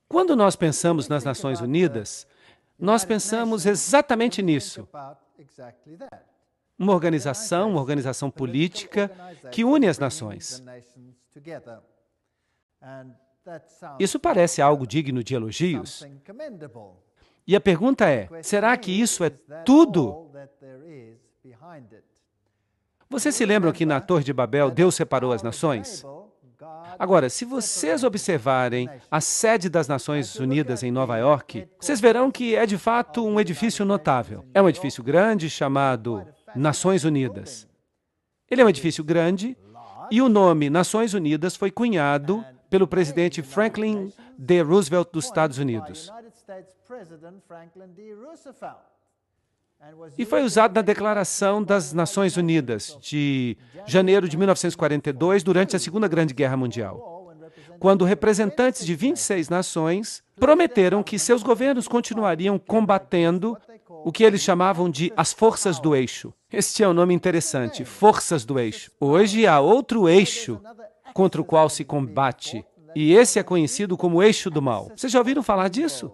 Quando nós pensamos nas Nações Unidas, nós pensamos exatamente nisso. Uma organização política que une as nações. Isso parece algo digno de elogios. E a pergunta é, será que isso é tudo? Vocês se lembram que na Torre de Babel Deus separou as nações? Agora, se vocês observarem a sede das Nações Unidas em Nova York, vocês verão que é de fato um edifício notável. É um edifício grande chamado Nações Unidas. Ele é um edifício grande e o nome Nações Unidas foi cunhado pelo presidente Franklin D. Roosevelt dos Estados Unidos. E foi usado na Declaração das Nações Unidas de janeiro de 1942, durante a Segunda Grande Guerra Mundial, quando representantes de 26 nações prometeram que seus governos continuariam combatendo o que eles chamavam de as forças do eixo. Este é um nome interessante, forças do eixo. Hoje há outro eixo contra o qual se combate, e esse é conhecido como eixo do mal. Vocês já ouviram falar disso?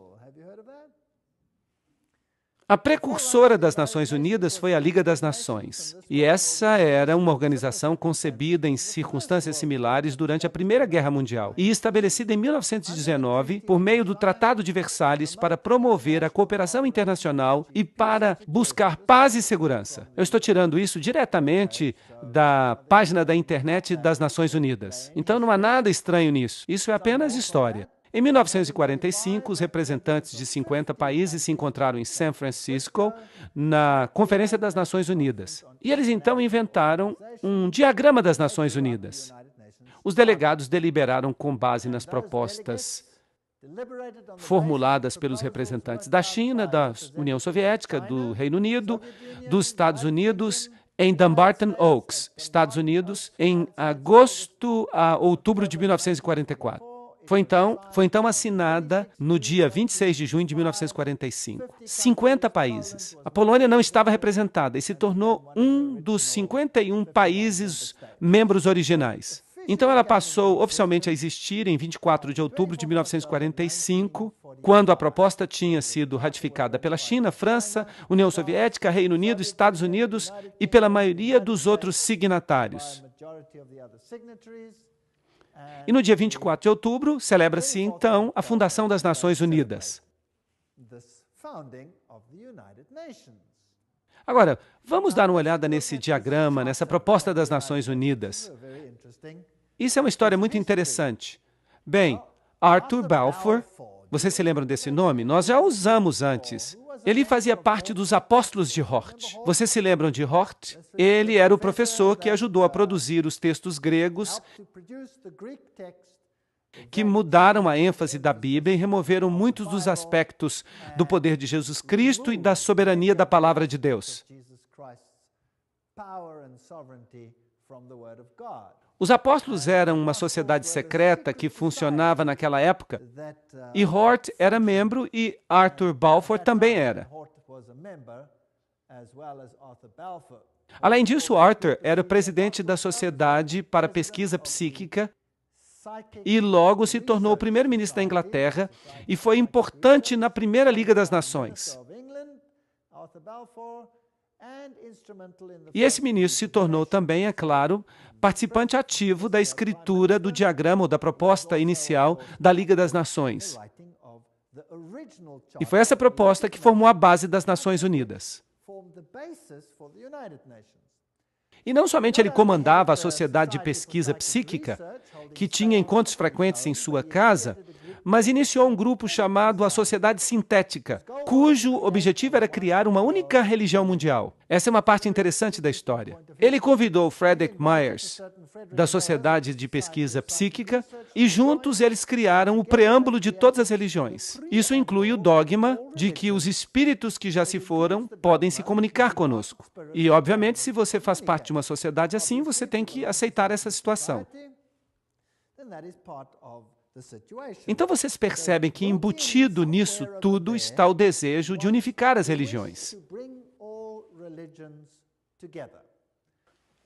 A precursora das Nações Unidas foi a Liga das Nações, e essa era uma organização concebida em circunstâncias similares durante a Primeira Guerra Mundial e estabelecida em 1919 por meio do Tratado de Versalhes para promover a cooperação internacional e para buscar paz e segurança. Eu estou tirando isso diretamente da página da internet das Nações Unidas. Então não há nada estranho nisso, isso é apenas história. Em 1945, os representantes de 50 países se encontraram em San Francisco, na Conferência das Nações Unidas. E eles então inventaram um diagrama das Nações Unidas. Os delegados deliberaram com base nas propostas formuladas pelos representantes da China, da União Soviética, do Reino Unido, dos Estados Unidos, em Dumbarton Oaks, Estados Unidos, em agosto a outubro de 1944. Foi então assinada no dia 26 de junho de 1945. 50 países. A Polônia não estava representada e se tornou um dos 51 países membros originais. Então ela passou oficialmente a existir em 24 de outubro de 1945, quando a proposta tinha sido ratificada pela China, França, União Soviética, Reino Unido, Estados Unidos e pela maioria dos outros signatários. E no dia 24 de outubro, celebra-se então a fundação das Nações Unidas. Agora, vamos dar uma olhada nesse diagrama, nessa proposta das Nações Unidas. Isso é uma história muito interessante. Bem, Arthur Balfour, vocês se lembram desse nome? Nós já o usamos antes. Ele fazia parte dos apóstolos de Hort. Vocês se lembram de Hort? Ele era o professor que ajudou a produzir os textos gregos que mudaram a ênfase da Bíblia e removeram muitos dos aspectos do poder de Jesus Cristo e da soberania da palavra de Deus. Os apóstolos eram uma sociedade secreta que funcionava naquela época, e Hort era membro e Arthur Balfour também era. Além disso, Arthur era o presidente da Sociedade para Pesquisa Psíquica e logo se tornou o primeiro-ministro da Inglaterra e foi importante na Primeira Liga das Nações. E esse ministro se tornou também, é claro, participante ativo da escritura do diagrama ou da proposta inicial da Liga das Nações. E foi essa proposta que formou a base das Nações Unidas. E não somente ele comandava a Sociedade de Pesquisa Psíquica, que tinha encontros frequentes em sua casa, mas iniciou um grupo chamado a Sociedade Sintética, cujo objetivo era criar uma única religião mundial. Essa é uma parte interessante da história. Ele convidou Frederick Myers, da Sociedade de Pesquisa Psíquica, e juntos eles criaram o preâmbulo de todas as religiões. Isso inclui o dogma de que os espíritos que já se foram podem se comunicar conosco. E, obviamente, se você faz parte de uma sociedade assim, você tem que aceitar essa situação. Então vocês percebem que embutido nisso tudo está o desejo de unificar as religiões.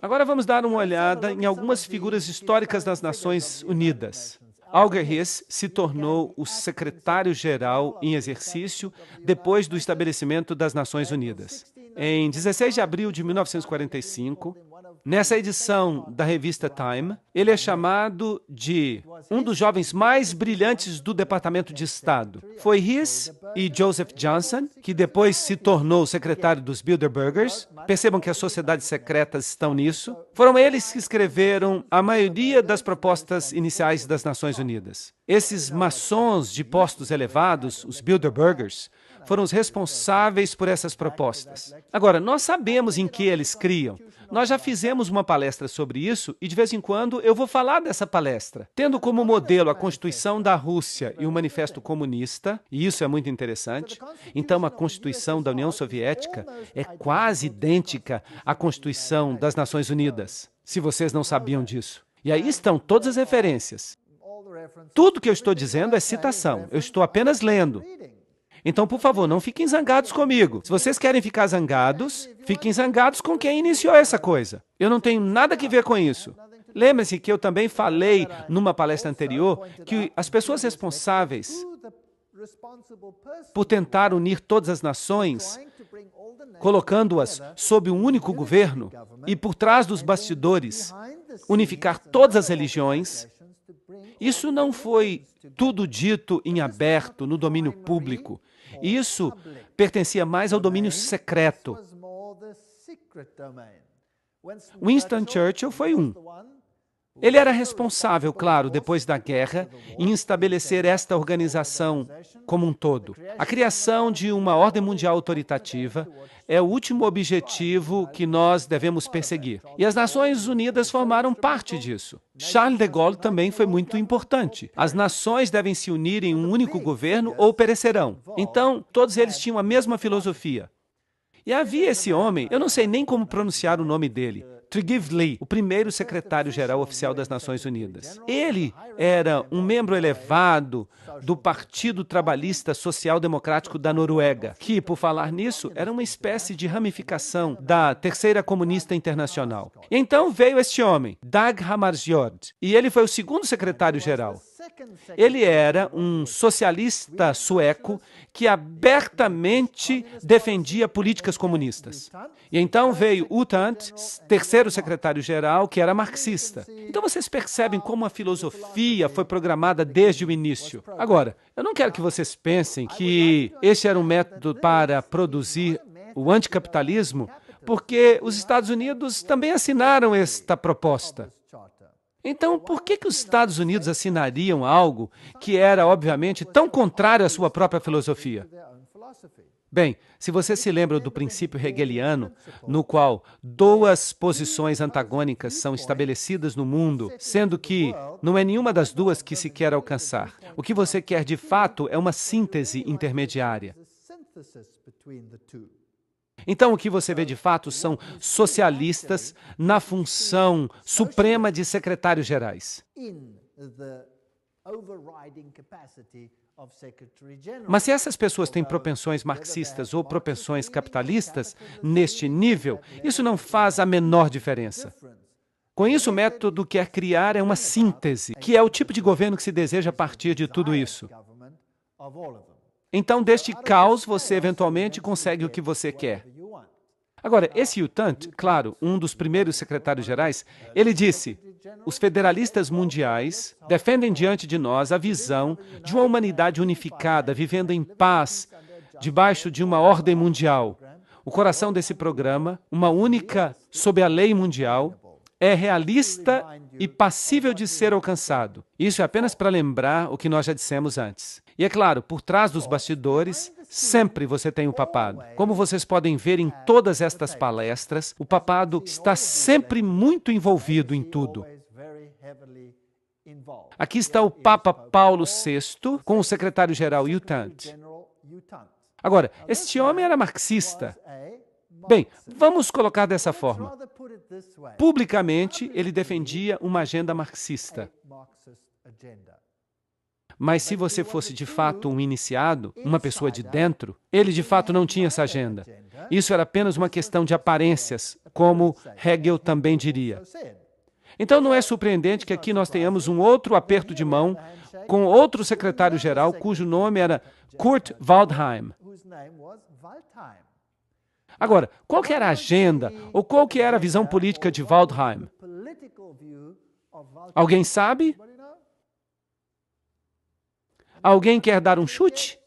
Agora vamos dar uma olhada em algumas figuras históricas das Nações Unidas. Alger Hiss se tornou o secretário-geral em exercício depois do estabelecimento das Nações Unidas. Em 16 de abril de 1945, nessa edição da revista Time, ele é chamado de um dos jovens mais brilhantes do Departamento de Estado. Foi Hiss e Joseph Johnson, que depois se tornou secretário dos Bilderbergers. Percebam que as sociedades secretas estão nisso. Foram eles que escreveram a maioria das propostas iniciais das Nações Unidas. Esses maçons de postos elevados, os Bilderbergers, foram os responsáveis por essas propostas. Agora, nós sabemos em que eles criam. Nós já fizemos uma palestra sobre isso e, de vez em quando, eu vou falar dessa palestra. Tendo como modelo a Constituição da Rússia e o Manifesto Comunista, e isso é muito interessante, então a Constituição da União Soviética é quase idêntica à Constituição das Nações Unidas, se vocês não sabiam disso. E aí estão todas as referências. Tudo que eu estou dizendo é citação, eu estou apenas lendo. Então, por favor, não fiquem zangados comigo. Se vocês querem ficar zangados, fiquem zangados com quem iniciou essa coisa. Eu não tenho nada a ver com isso. Lembre-se que eu também falei numa palestra anterior que as pessoas responsáveis por tentar unir todas as nações, colocando-as sob um único governo e por trás dos bastidores, unificar todas as religiões, isso não foi tudo dito em aberto, no domínio público. Isso pertencia mais ao domínio secreto. Winston Churchill foi um. Ele era responsável, claro, depois da guerra, em estabelecer esta organização como um todo. A criação de uma ordem mundial autoritativa é o último objetivo que nós devemos perseguir. E as Nações Unidas formaram parte disso. Charles de Gaulle também foi muito importante. As nações devem se unir em um único governo ou perecerão. Então, todos eles tinham a mesma filosofia. E havia esse homem, eu não sei nem como pronunciar o nome dele, Tryggve, o primeiro secretário-geral oficial das Nações Unidas. Ele era um membro elevado do Partido Trabalhista Social Democrático da Noruega, que, por falar nisso, era uma espécie de ramificação da Terceira Comunista Internacional. E então veio este homem, Dag Hammarskjöld, e ele foi o segundo secretário-geral. Ele era um socialista sueco que abertamente defendia políticas comunistas. E então veio U Thant, terceiro secretário-geral, que era marxista. Então vocês percebem como a filosofia foi programada desde o início. Agora, eu não quero que vocês pensem que este era um método para produzir o anticapitalismo, porque os Estados Unidos também assinaram esta proposta. Então, por que os Estados Unidos assinariam algo que era, obviamente, tão contrário à sua própria filosofia? Bem, se você se lembra do princípio hegeliano, no qual duas posições antagônicas são estabelecidas no mundo, sendo que não é nenhuma das duas que se quer alcançar. O que você quer, de fato, é uma síntese intermediária. Então, o que você vê de fato são socialistas na função suprema de secretários-gerais. Mas se essas pessoas têm propensões marxistas ou propensões capitalistas neste nível, isso não faz a menor diferença. Com isso, o método quer criar é uma síntese, que é o tipo de governo que se deseja a partir de tudo isso. Então, deste caos, você eventualmente consegue o que você quer. Agora, esse U Thant, claro, um dos primeiros secretários-gerais, ele disse: os federalistas mundiais defendem diante de nós a visão de uma humanidade unificada, vivendo em paz, debaixo de uma ordem mundial. O coração desse programa, uma única sob a lei mundial, é realista e passível de ser alcançado. Isso é apenas para lembrar o que nós já dissemos antes. E é claro, por trás dos bastidores, sempre você tem o papado. Como vocês podem ver em todas estas palestras, o papado está sempre muito envolvido em tudo. Aqui está o Papa Paulo VI com o secretário-geral U Thant. Agora, este homem era marxista. Bem, vamos colocar dessa forma. Publicamente, ele defendia uma agenda marxista. Mas se você fosse de fato um iniciado, uma pessoa de dentro, ele de fato não tinha essa agenda. Isso era apenas uma questão de aparências, como Hegel também diria. Então não é surpreendente que aqui nós tenhamos um outro aperto de mão com outro secretário-geral cujo nome era Kurt Waldheim. Agora, qual que era a agenda ou qual que era a visão política de Waldheim? Alguém sabe? Alguém quer dar um chute?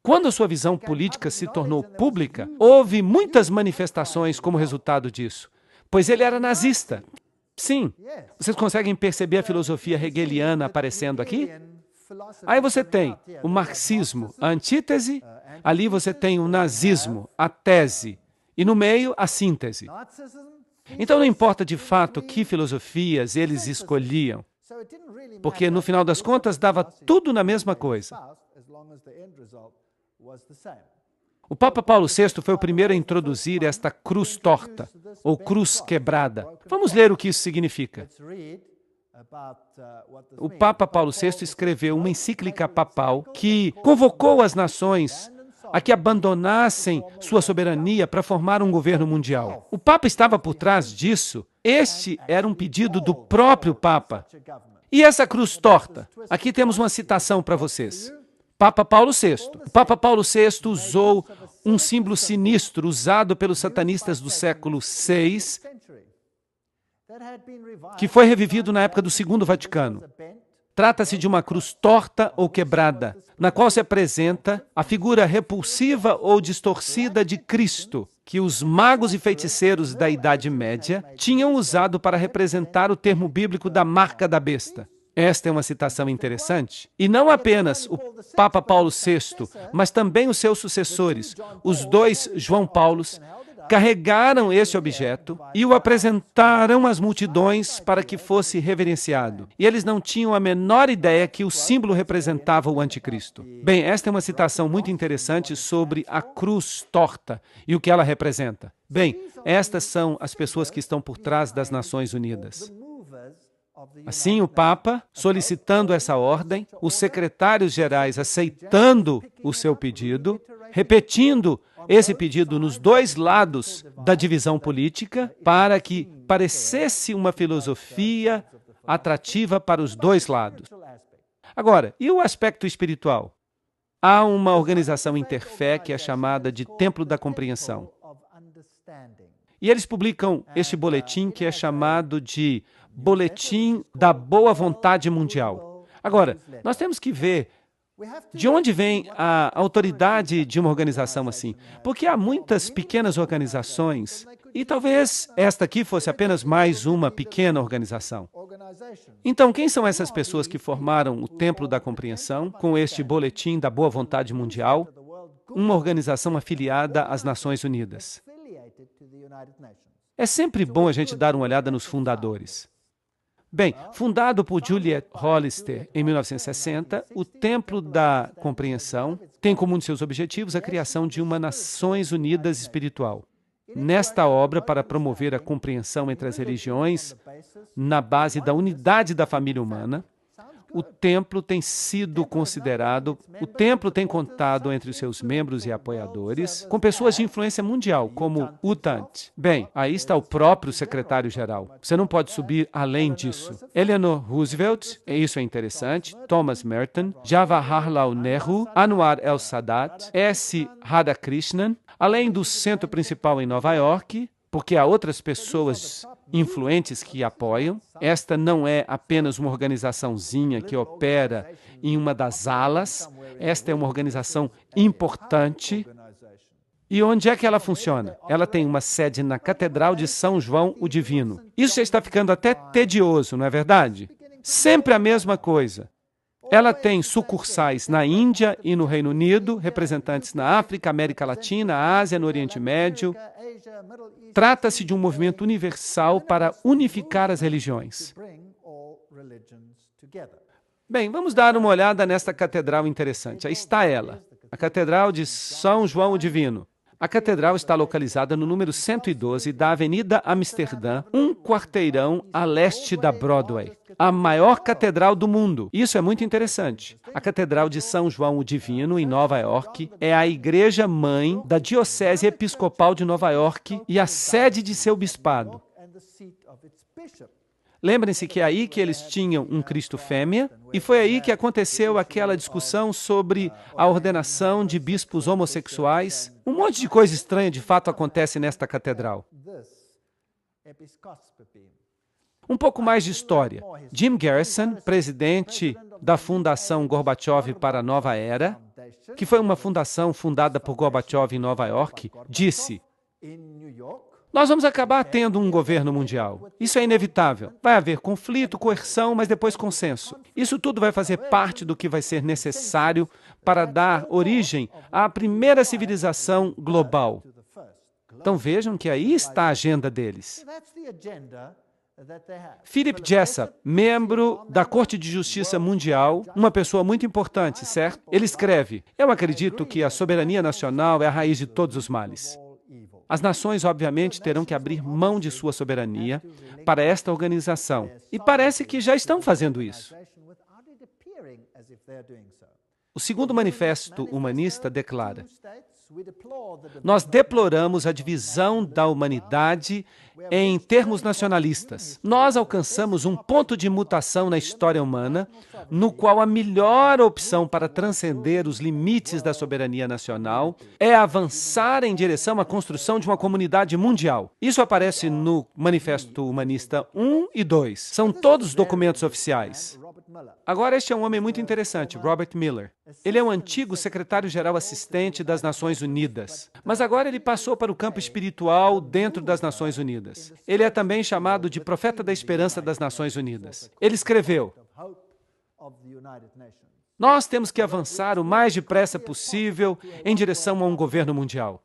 Quando a sua visão política se tornou pública, houve muitas manifestações como resultado disso, pois ele era nazista. Sim, vocês conseguem perceber a filosofia hegeliana aparecendo aqui? Aí você tem o marxismo, a antítese, ali você tem o nazismo, a tese, e no meio, a síntese. Então não importa de fato que filosofias eles escolhiam, porque no final das contas dava tudo na mesma coisa. O Papa Paulo VI foi o primeiro a introduzir esta cruz torta, ou cruz quebrada. Vamos ler o que isso significa. O Papa Paulo VI escreveu uma encíclica papal que convocou as nações a que abandonassem sua soberania para formar um governo mundial. O Papa estava por trás disso. Este era um pedido do próprio Papa. E essa cruz torta? Aqui temos uma citação para vocês. Papa Paulo VI. O Papa Paulo VI usou um símbolo sinistro usado pelos satanistas do século VI, que foi revivido na época do Segundo Vaticano. Trata-se de uma cruz torta ou quebrada, na qual se apresenta a figura repulsiva ou distorcida de Cristo, que os magos e feiticeiros da Idade Média tinham usado para representar o termo bíblico da marca da besta. Esta é uma citação interessante. E não apenas o Papa Paulo VI, mas também os seus sucessores, os dois João Paulos, carregaram esse objeto e o apresentaram às multidões para que fosse reverenciado. E eles não tinham a menor ideia que o símbolo representava o anticristo. Bem, esta é uma citação muito interessante sobre a cruz torta e o que ela representa. Bem, estas são as pessoas que estão por trás das Nações Unidas. Assim, o Papa, solicitando essa ordem, os secretários-gerais aceitando o seu pedido, repetindo esse pedido nos dois lados da divisão política, para que parecesse uma filosofia atrativa para os dois lados. Agora, e o aspecto espiritual? Há uma organização interfé que é chamada de Templo da Compreensão. E eles publicam este boletim que é chamado de Boletim da Boa Vontade Mundial. Agora, nós temos que ver de onde vem a autoridade de uma organização assim? Porque há muitas pequenas organizações, e talvez esta aqui fosse apenas mais uma pequena organização. Então, quem são essas pessoas que formaram o Templo da Compreensão com este Boletim da Boa Vontade Mundial, uma organização afiliada às Nações Unidas? É sempre bom a gente dar uma olhada nos fundadores. Bem, fundado por Juliet Hollister em 1960, o Templo da Compreensão tem como um de seus objetivos a criação de uma Nações Unidas espiritual. Nesta obra, para promover a compreensão entre as religiões, na base da unidade da família humana, o templo tem contado entre os seus membros e apoiadores com pessoas de influência mundial, como U Thant. Bem, aí está o próprio secretário-geral. Você não pode subir além disso. Eleanor Roosevelt, isso é interessante, Thomas Merton, Jawaharlal Nehru, Anwar el-Sadat, S. Radhakrishnan, além do centro principal em Nova York, porque há outras pessoas influentes que apoiam. Esta não é apenas uma organizaçãozinha que opera em uma das alas. Esta é uma organização importante. E onde é que ela funciona? Ela tem uma sede na Catedral de São João o Divino. Isso já está ficando até tedioso, não é verdade? Sempre a mesma coisa. Ela tem sucursais na Índia e no Reino Unido, representantes na África, América Latina, Ásia, no Oriente Médio. Trata-se de um movimento universal para unificar as religiões. Bem, vamos dar uma olhada nesta catedral interessante. Aí está ela, a Catedral de São João o Divino. A catedral está localizada no número 112 da Avenida Amsterdã, um quarteirão a leste da Broadway. A maior catedral do mundo. Isso é muito interessante. A Catedral de São João o Divino, em Nova York, é a igreja-mãe da Diocese Episcopal de Nova York e a sede de seu bispado. Lembrem-se que é aí que eles tinham um Cristo fêmea, e foi aí que aconteceu aquela discussão sobre a ordenação de bispos homossexuais. Um monte de coisa estranha de fato acontece nesta catedral. Um pouco mais de história. Jim Garrison, presidente da Fundação Gorbachev para a Nova Era, que foi uma fundação fundada por Gorbachev em Nova York, disse: nós vamos acabar tendo um governo mundial. Isso é inevitável. Vai haver conflito, coerção, mas depois consenso. Isso tudo vai fazer parte do que vai ser necessário para dar origem à primeira civilização global. Então vejam que aí está a agenda deles. Philip Jessup, membro da Corte de Justiça Mundial, uma pessoa muito importante, certo? Ele escreve: eu acredito que a soberania nacional é a raiz de todos os males. As nações, obviamente, terão que abrir mão de sua soberania para esta organização. E parece que já estão fazendo isso. O segundo manifesto humanista declara: nós deploramos a divisão da humanidade em termos nacionalistas. Nós alcançamos um ponto de mutação na história humana, no qual a melhor opção para transcender os limites da soberania nacional é avançar em direção à construção de uma comunidade mundial. Isso aparece no Manifesto Humanista 1 e 2. São todos documentos oficiais. Agora, este é um homem muito interessante, Robert Miller. Ele é um antigo secretário-geral assistente das Nações Unidas, mas agora ele passou para o campo espiritual dentro das Nações Unidas. Ele é também chamado de profeta da esperança das Nações Unidas. Ele escreveu: nós temos que avançar o mais depressa possível em direção a um governo mundial,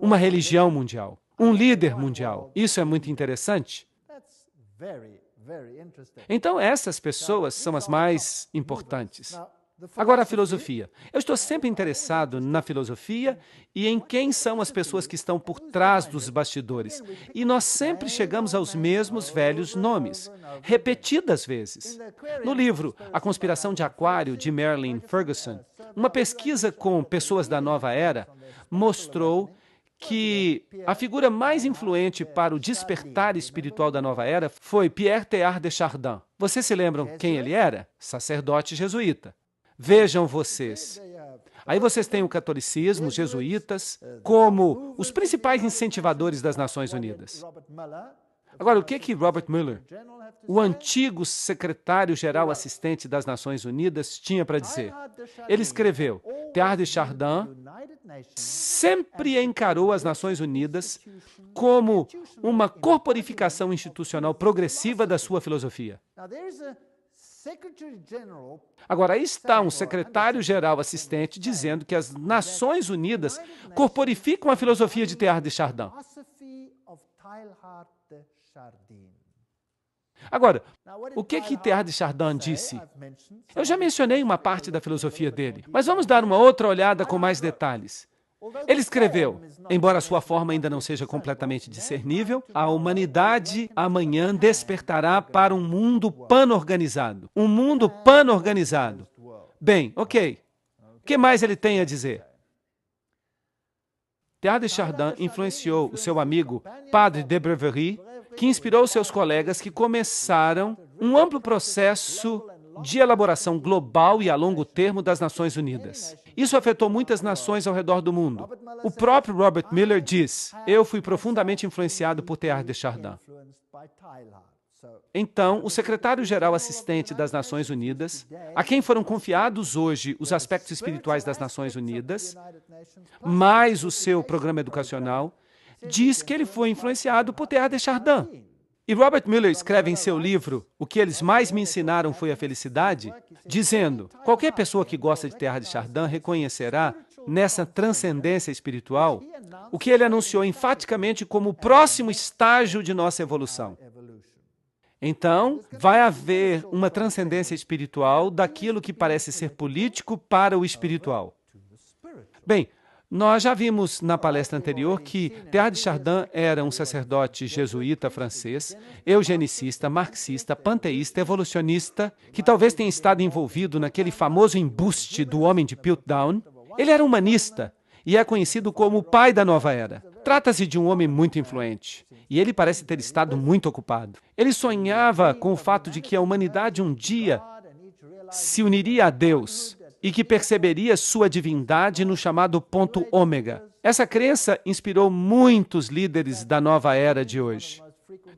uma religião mundial, um líder mundial. Isso é muito interessante. Então, essas pessoas são as mais importantes. Agora, a filosofia. Eu estou sempre interessado na filosofia e em quem são as pessoas que estão por trás dos bastidores. E nós sempre chegamos aos mesmos velhos nomes, repetidas vezes. No livro A Conspiração de Aquário, de Marilyn Ferguson, uma pesquisa com pessoas da nova era mostrou que a figura mais influente para o despertar espiritual da nova era foi Pierre Teilhard de Chardin. Vocês se lembram quem ele era? Sacerdote jesuíta. Vejam vocês. Aí vocês têm o catolicismo, os jesuítas, como os principais incentivadores das Nações Unidas. Agora, o que Robert Mueller, o antigo secretário-geral assistente das Nações Unidas, tinha para dizer? Ele escreveu: Teilhard de Chardin sempre encarou as Nações Unidas como uma corporificação institucional progressiva da sua filosofia. Agora, aí está um secretário-geral assistente dizendo que as Nações Unidas corporificam a filosofia de Teilhard de Chardin. Agora, o que Teilhard de Chardin disse? Eu já mencionei uma parte da filosofia dele, mas vamos dar uma outra olhada com mais detalhes. Ele escreveu: embora sua forma ainda não seja completamente discernível, a humanidade amanhã despertará para um mundo pan-organizado. Um mundo pan-organizado. Bem, ok. O que mais ele tem a dizer? Teilhard de Chardin influenciou o seu amigo, Padre de Breverie, que inspirou seus colegas que começaram um amplo processo de elaboração global e a longo termo das Nações Unidas. Isso afetou muitas nações ao redor do mundo. O próprio Robert Miller diz: eu fui profundamente influenciado por Teilhard de Chardin. Então, o secretário-geral assistente das Nações Unidas, a quem foram confiados hoje os aspectos espirituais das Nações Unidas, mais o seu programa educacional, diz que ele foi influenciado por Teilhard de Chardin. E Robert Miller escreve em seu livro O que eles mais me ensinaram foi a felicidade, dizendo: qualquer pessoa que gosta de Teilhard de Chardin reconhecerá nessa transcendência espiritual o que ele anunciou enfaticamente como o próximo estágio de nossa evolução. Então, vai haver uma transcendência espiritual daquilo que parece ser político para o espiritual. Bem, nós já vimos na palestra anterior que Teilhard de Chardin era um sacerdote jesuíta francês, eugenicista, marxista, panteísta, evolucionista, que talvez tenha estado envolvido naquele famoso embuste do homem de Piltdown. Ele era humanista. e é conhecido como o pai da nova era. Trata-se de um homem muito influente, e ele parece ter estado muito ocupado. Ele sonhava com o fato de que a humanidade um dia se uniria a Deus e que perceberia sua divindade no chamado ponto ômega. Essa crença inspirou muitos líderes da nova era de hoje.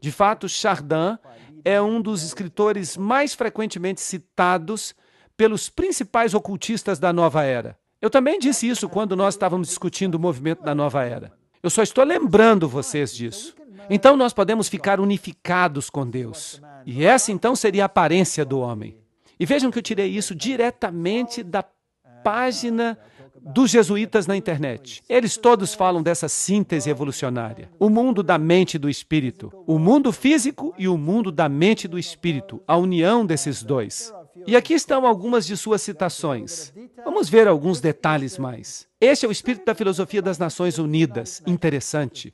De fato, Chardin é um dos escritores mais frequentemente citados pelos principais ocultistas da nova era. Eu também disse isso quando nós estávamos discutindo o movimento da nova era. Eu só estou lembrando vocês disso. Então nós podemos ficar unificados com Deus. E essa então seria a aparência do homem. E vejam que eu tirei isso diretamente da página dos jesuítas na internet. Eles todos falam dessa síntese evolucionária. O mundo da mente e do espírito. O mundo físico e o mundo da mente e do espírito. A união desses dois. E aqui estão algumas de suas citações. Vamos ver alguns detalhes mais. Este é o espírito da filosofia das Nações Unidas. Interessante.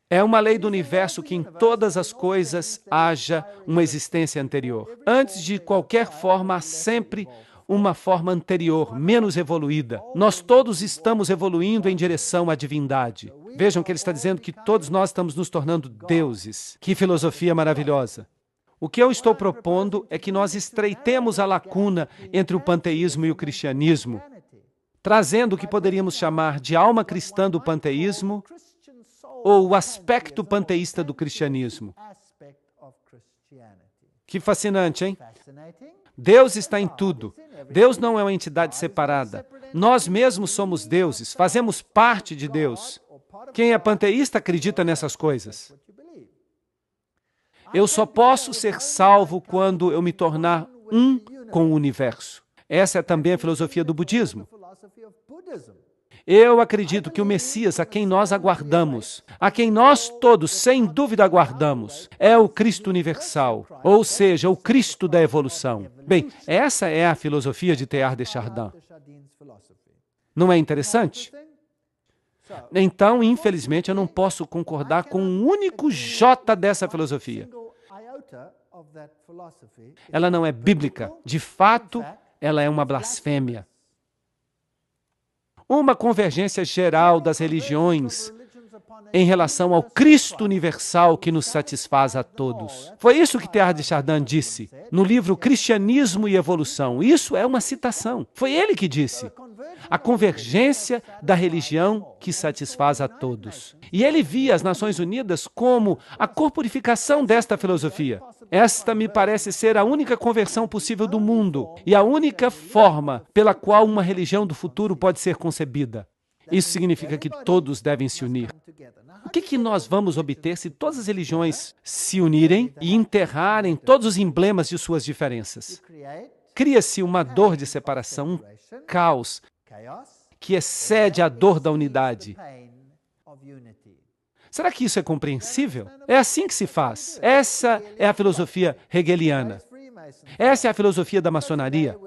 É uma lei do universo que em todas as coisas haja uma existência anterior. Antes de qualquer forma, há sempre uma forma anterior, menos evoluída. Nós todos estamos evoluindo em direção à divindade. Vejam que ele está dizendo que todos nós estamos nos tornando deuses. Que filosofia maravilhosa! O que eu estou propondo é que nós estreitemos a lacuna entre o panteísmo e o cristianismo, trazendo o que poderíamos chamar de alma cristã do panteísmo ou o aspecto panteísta do cristianismo. Que fascinante, hein? Deus está em tudo. Deus não é uma entidade separada. Nós mesmos somos deuses, fazemos parte de Deus. Quem é panteísta acredita nessas coisas. Eu só posso ser salvo quando eu me tornar um com o universo. Essa é também a filosofia do budismo. Eu acredito que o Messias, a quem nós aguardamos, a quem nós todos, sem dúvida, aguardamos, é o Cristo universal, ou seja, o Cristo da evolução. Bem, essa é a filosofia de Teilhard de Chardin. Não é interessante? Então, infelizmente, eu não posso concordar com um único jota dessa filosofia. Ela não é bíblica. De fato, ela é uma blasfêmia. Uma convergência geral das religiões em relação ao Cristo universal que nos satisfaz a todos. Foi isso que Teilhard de Chardin disse no livro Cristianismo e Evolução. Isso é uma citação. Foi ele que disse. A convergência da religião que satisfaz a todos. E ele via as Nações Unidas como a corporificação desta filosofia. Esta me parece ser a única conversão possível do mundo e a única forma pela qual uma religião do futuro pode ser concebida. Isso significa que todos devem se unir. O que nós vamos obter se todas as religiões se unirem e enterrarem todos os emblemas de suas diferenças? Cria-se uma dor de separação, um caos, que excede a dor da unidade. Será que isso é compreensível? É assim que se faz. Essa é a filosofia hegeliana. Essa é a filosofia da maçonaria.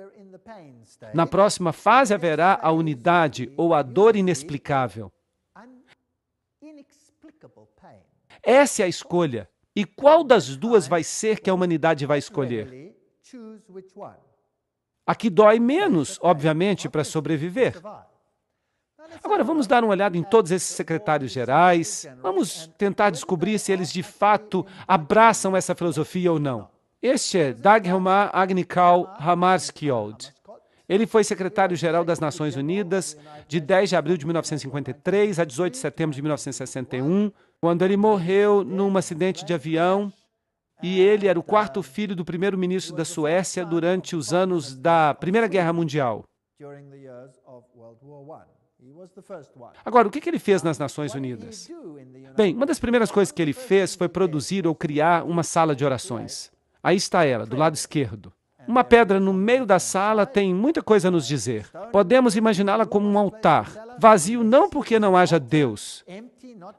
Na próxima fase haverá a unidade ou a dor inexplicável. Essa é a escolha. E qual das duas vai ser que a humanidade vai escolher? A que dói menos, obviamente, para sobreviver. Agora, vamos dar uma olhada em todos esses secretários gerais. Vamos tentar descobrir se eles, de fato, abraçam essa filosofia ou não. Este é Dagmar Agnikau Hammarskjöld. Ele foi secretário-geral das Nações Unidas de 10 de abril de 1953 a 18 de setembro de 1961, quando ele morreu num acidente de avião, e ele era o quarto filho do primeiro-ministro da Suécia durante os anos da Primeira Guerra Mundial. Agora, o que ele fez nas Nações Unidas? Bem, uma das primeiras coisas que ele fez foi produzir ou criar uma sala de orações. Aí está ela, do lado esquerdo. Uma pedra no meio da sala tem muita coisa a nos dizer. Podemos imaginá-la como um altar, vazio não porque não haja Deus,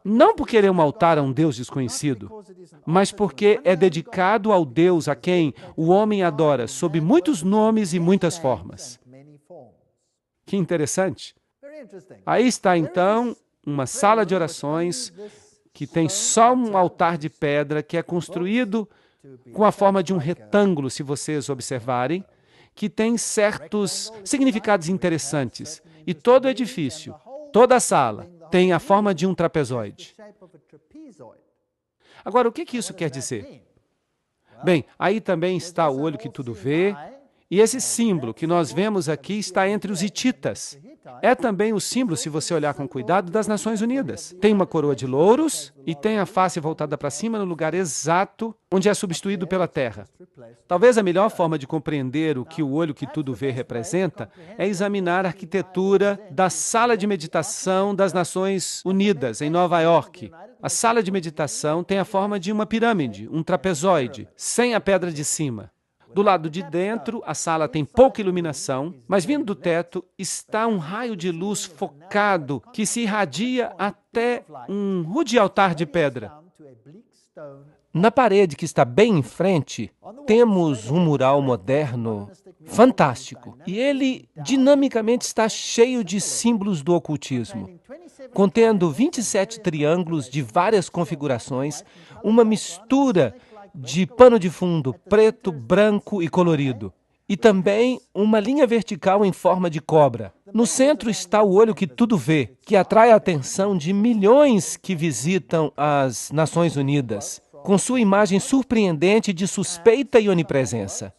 não porque ele é um altar a um Deus desconhecido, mas porque é dedicado ao Deus a quem o homem adora sob muitos nomes e muitas formas. Que interessante. Aí está, então, uma sala de orações que tem só um altar de pedra que é construído com a forma de um retângulo, se vocês observarem, que tem certos significados interessantes. E todo o edifício, Toda a sala tem a forma de um trapezoide. Agora, o que isso quer dizer? Bem, aí também está o olho que tudo vê, e esse símbolo que nós vemos aqui está entre os hititas. É também o símbolo, se você olhar com cuidado, das Nações Unidas. Tem uma coroa de louros e tem a face voltada para cima no lugar exato onde é substituído pela terra. Talvez a melhor forma de compreender o que o olho que tudo vê representa é examinar a arquitetura da sala de meditação das Nações Unidas, em Nova York. A sala de meditação tem a forma de uma pirâmide, um trapezoide, sem a pedra de cima. Do lado de dentro, a sala tem pouca iluminação, mas vindo do teto está um raio de luz focado que se irradia até um rude altar de pedra. Na parede que está bem em frente, temos um mural moderno fantástico. E ele dinamicamente está cheio de símbolos do ocultismo, contendo 27 triângulos de várias configurações, uma mistura de pano de fundo preto, branco e colorido. E também uma linha vertical em forma de cobra. No centro está o olho que tudo vê, que atrai a atenção de milhões que visitam as Nações Unidas, com sua imagem surpreendente de suspeita e onipresença.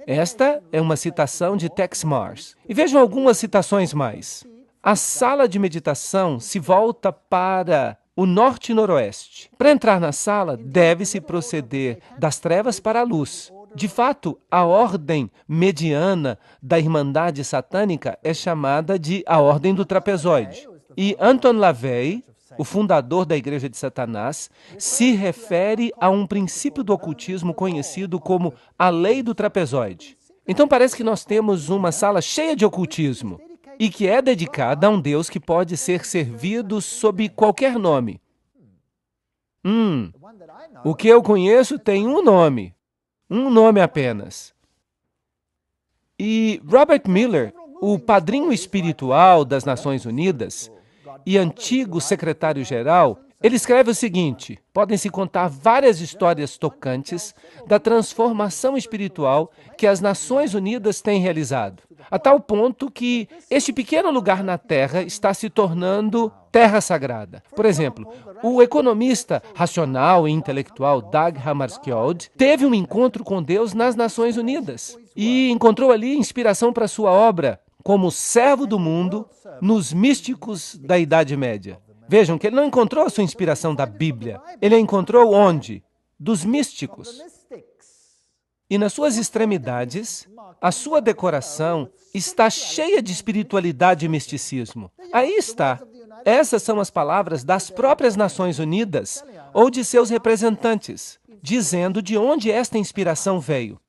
Esta é uma citação de Tex Mars. E vejam algumas citações mais. A sala de meditação se volta para o norte e noroeste. Para entrar na sala, deve-se proceder das trevas para a luz. De fato, a ordem mediana da Irmandade Satânica é chamada de a Ordem do Trapezoide. E Anton LaVey, o fundador da Igreja de Satanás, se refere a um princípio do ocultismo conhecido como a Lei do Trapezoide. Então parece que nós temos uma sala cheia de ocultismo e que é dedicada a um Deus que pode ser servido sob qualquer nome. O que eu conheço tem um nome apenas. E Robert Miller, o padrinho espiritual das Nações Unidas e antigo secretário-geral, ele escreve o seguinte: podem-se contar várias histórias tocantes da transformação espiritual que as Nações Unidas têm realizado, a tal ponto que este pequeno lugar na Terra está se tornando terra sagrada. Por exemplo, o economista racional e intelectual Dag Hammarskjöld teve um encontro com Deus nas Nações Unidas e encontrou ali inspiração para sua obra como servo do mundo nos místicos da Idade Média. Vejam que ele não encontrou a sua inspiração da Bíblia. Ele a encontrou onde? Dos místicos. E nas suas extremidades, a sua decoração está cheia de espiritualidade e misticismo. Aí está. Essas são as palavras das próprias Nações Unidas ou de seus representantes, dizendo de onde esta inspiração veio.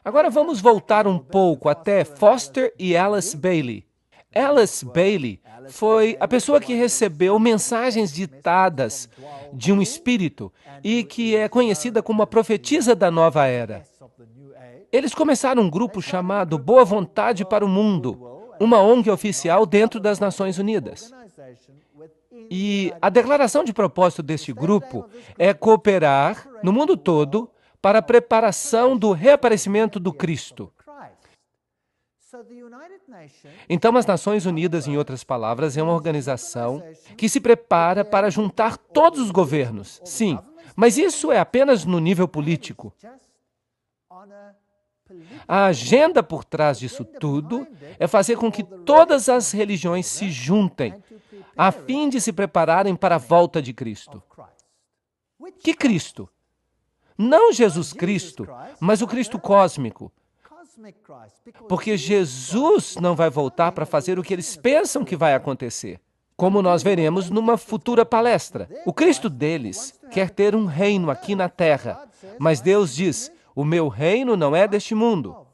Agora vamos voltar um pouco até Foster e Alice Bailey. Alice Bailey foi a pessoa que recebeu mensagens ditadas de um espírito e que é conhecida como a profetisa da nova era. Eles começaram um grupo chamado Boa Vontade para o Mundo, uma ONG oficial dentro das Nações Unidas. E a declaração de propósito deste grupo é cooperar no mundo todo para a preparação do reaparecimento do Cristo. Então, as Nações Unidas, em outras palavras, é uma organização que se prepara para juntar todos os governos. Sim, mas isso é apenas no nível político. A agenda por trás disso tudo é fazer com que todas as religiões se juntem a fim de se prepararem para a volta de Cristo. Que Cristo? Não Jesus Cristo, mas o Cristo cósmico. Porque Jesus não vai voltar para fazer o que eles pensam que vai acontecer, como nós veremos numa futura palestra. O Cristo deles quer ter um reino aqui na Terra, mas Deus diz: o meu reino não é deste mundo.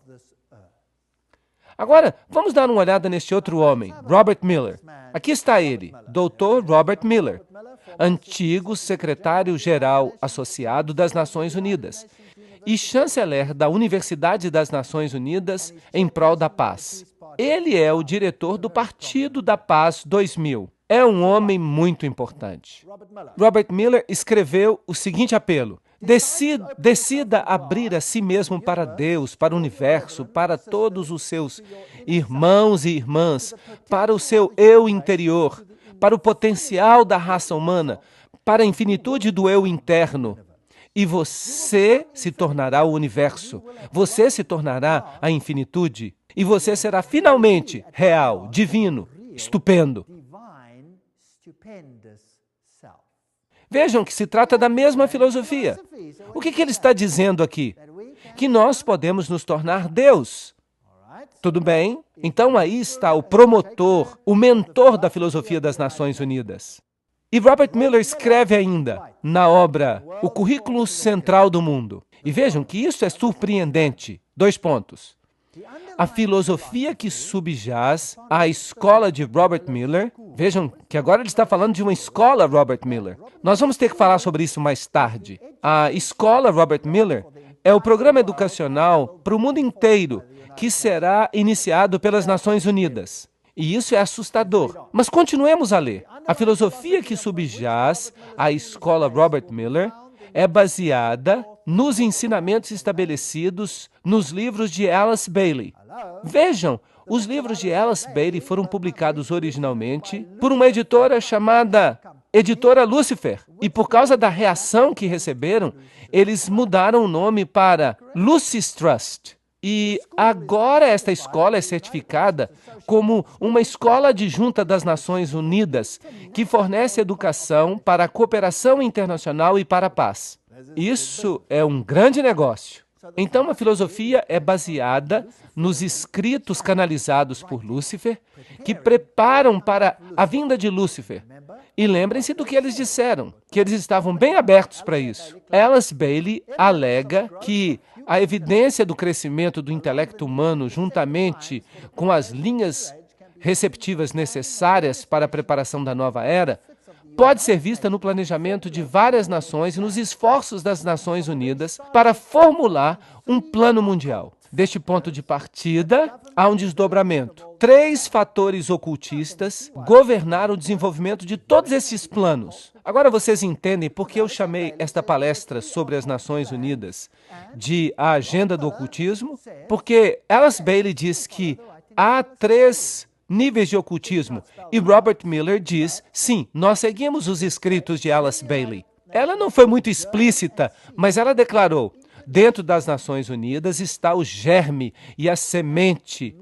Agora, vamos dar uma olhada neste outro homem, Robert Miller. Aqui está ele, Dr. Robert Miller, antigo secretário-geral associado das Nações Unidas e chanceler da Universidade das Nações Unidas em prol da paz. Ele é o diretor do Partido da Paz 2000. É um homem muito importante. Robert Miller escreveu o seguinte apelo: Decida abrir a si mesmo para Deus, para o universo, para todos os seus irmãos e irmãs, para o seu eu interior, para o potencial da raça humana, para a infinitude do eu interno. E você se tornará o universo. Você se tornará a infinitude. E você será finalmente real, divino, estupendo. Vejam que se trata da mesma filosofia. O que ele está dizendo aqui? Que nós podemos nos tornar Deus. Tudo bem? Então aí está o promotor, o mentor da filosofia das Nações Unidas. E Robert Miller escreve ainda, na obra O Currículo Central do Mundo. E vejam que isso é surpreendente. 2 pontos. A filosofia que subjaz à escola de Robert Miller, vejam que agora ele está falando de uma escola Robert Miller. Nós vamos ter que falar sobre isso mais tarde. A escola Robert Miller é o programa educacional para o mundo inteiro que será iniciado pelas Nações Unidas. E isso é assustador. Mas continuemos a ler. A filosofia que subjaz à escola Robert Miller é baseada nos ensinamentos estabelecidos nos livros de Alice Bailey. Vejam, os livros de Alice Bailey foram publicados originalmente por uma editora chamada Editora Lucifer. E por causa da reação que receberam, eles mudaram o nome para Lucis Trust. E agora esta escola é certificada como uma escola adjunta das Nações Unidas, que fornece educação para a cooperação internacional e para a paz. Isso é um grande negócio. Então, a filosofia é baseada nos escritos canalizados por Lúcifer, que preparam para a vinda de Lúcifer. E lembrem-se do que eles disseram, que eles estavam bem abertos para isso. Alice Bailey alega que a evidência do crescimento do intelecto humano, juntamente com as linhas receptivas necessárias para a preparação da nova era, pode ser vista no planejamento de várias nações e nos esforços das Nações Unidas para formular um plano mundial. Deste ponto de partida, há um desdobramento. 3 fatores ocultistas governaram o desenvolvimento de todos esses planos. Agora vocês entendem por que eu chamei esta palestra sobre as Nações Unidas de a agenda do ocultismo? Porque Alice Bailey diz que há 3 níveis de ocultismo. E Robert Miller diz, sim, nós seguimos os escritos de Alice Bailey. Ela não foi muito explícita, mas ela declarou, dentro das Nações Unidas está o germe e a semente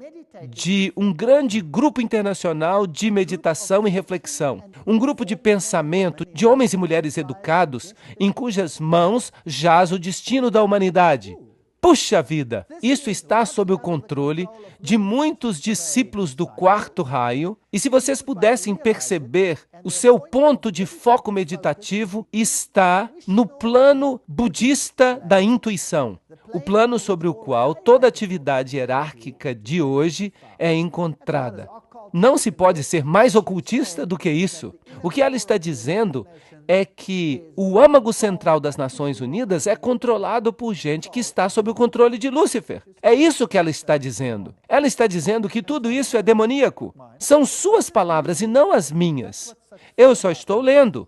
de um grande grupo internacional de meditação e reflexão. Um grupo de pensamento de homens e mulheres educados em cujas mãos jaz o destino da humanidade. Puxa vida, isso está sob o controle de muitos discípulos do 4º raio, e se vocês pudessem perceber, o seu ponto de foco meditativo está no plano budista da intuição, o plano sobre o qual toda atividade hierárquica de hoje é encontrada. Não se pode ser mais ocultista do que isso. O que ela está dizendo é que o âmago central das Nações Unidas é controlado por gente que está sob o controle de Lúcifer. É isso que ela está dizendo. Ela está dizendo que tudo isso é demoníaco. São suas palavras e não as minhas. Eu só estou lendo.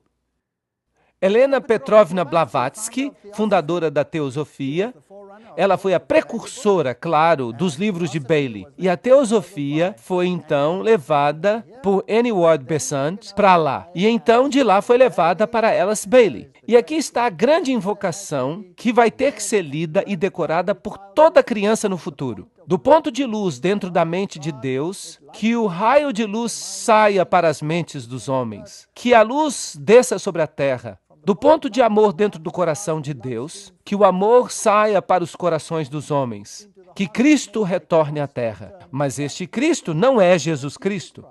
Helena Petrovna Blavatsky, fundadora da Teosofia, ela foi a precursora, claro, dos livros de Bailey. E a Teosofia foi, então, levada por Annie Ward Besant para lá. E então, de lá, foi levada para Alice Bailey. E aqui está a grande invocação que vai ter que ser lida e decorada por toda criança no futuro. Do ponto de luz dentro da mente de Deus, que o raio de luz saia para as mentes dos homens, que a luz desça sobre a terra. Do ponto de amor dentro do coração de Deus, que o amor saia para os corações dos homens, que Cristo retorne à terra. Mas este Cristo não é Jesus Cristo.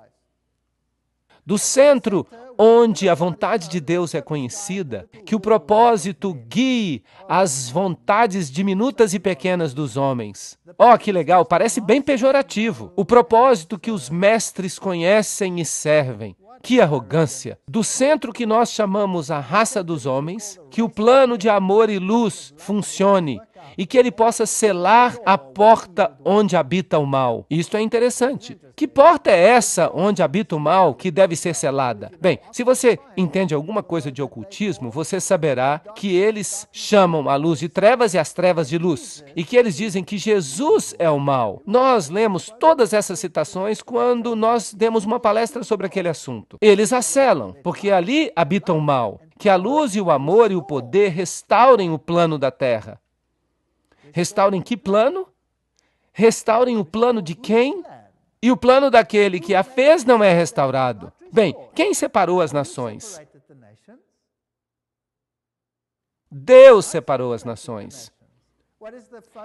Do centro onde a vontade de Deus é conhecida, que o propósito guie as vontades diminutas e pequenas dos homens. Oh, que legal, parece bem pejorativo. O propósito que os mestres conhecem e servem. Que arrogância! Do centro que nós chamamos a raça dos homens, que o plano de amor e luz funcione e que ele possa selar a porta onde habita o mal. Isto é interessante. Que porta é essa onde habita o mal que deve ser selada? Bem, se você entende alguma coisa de ocultismo, você saberá que eles chamam a luz de trevas e as trevas de luz, e que eles dizem que Jesus é o mal. Nós lemos todas essas citações quando nós demos uma palestra sobre aquele assunto. Eles a selam, porque ali habita o mal. Que a luz e o amor e o poder restaurem o plano da terra. Restaurem que plano? Restaurem o plano de quem? E o plano daquele que a fez não é restaurado. Bem, quem separou as nações? Deus separou as nações.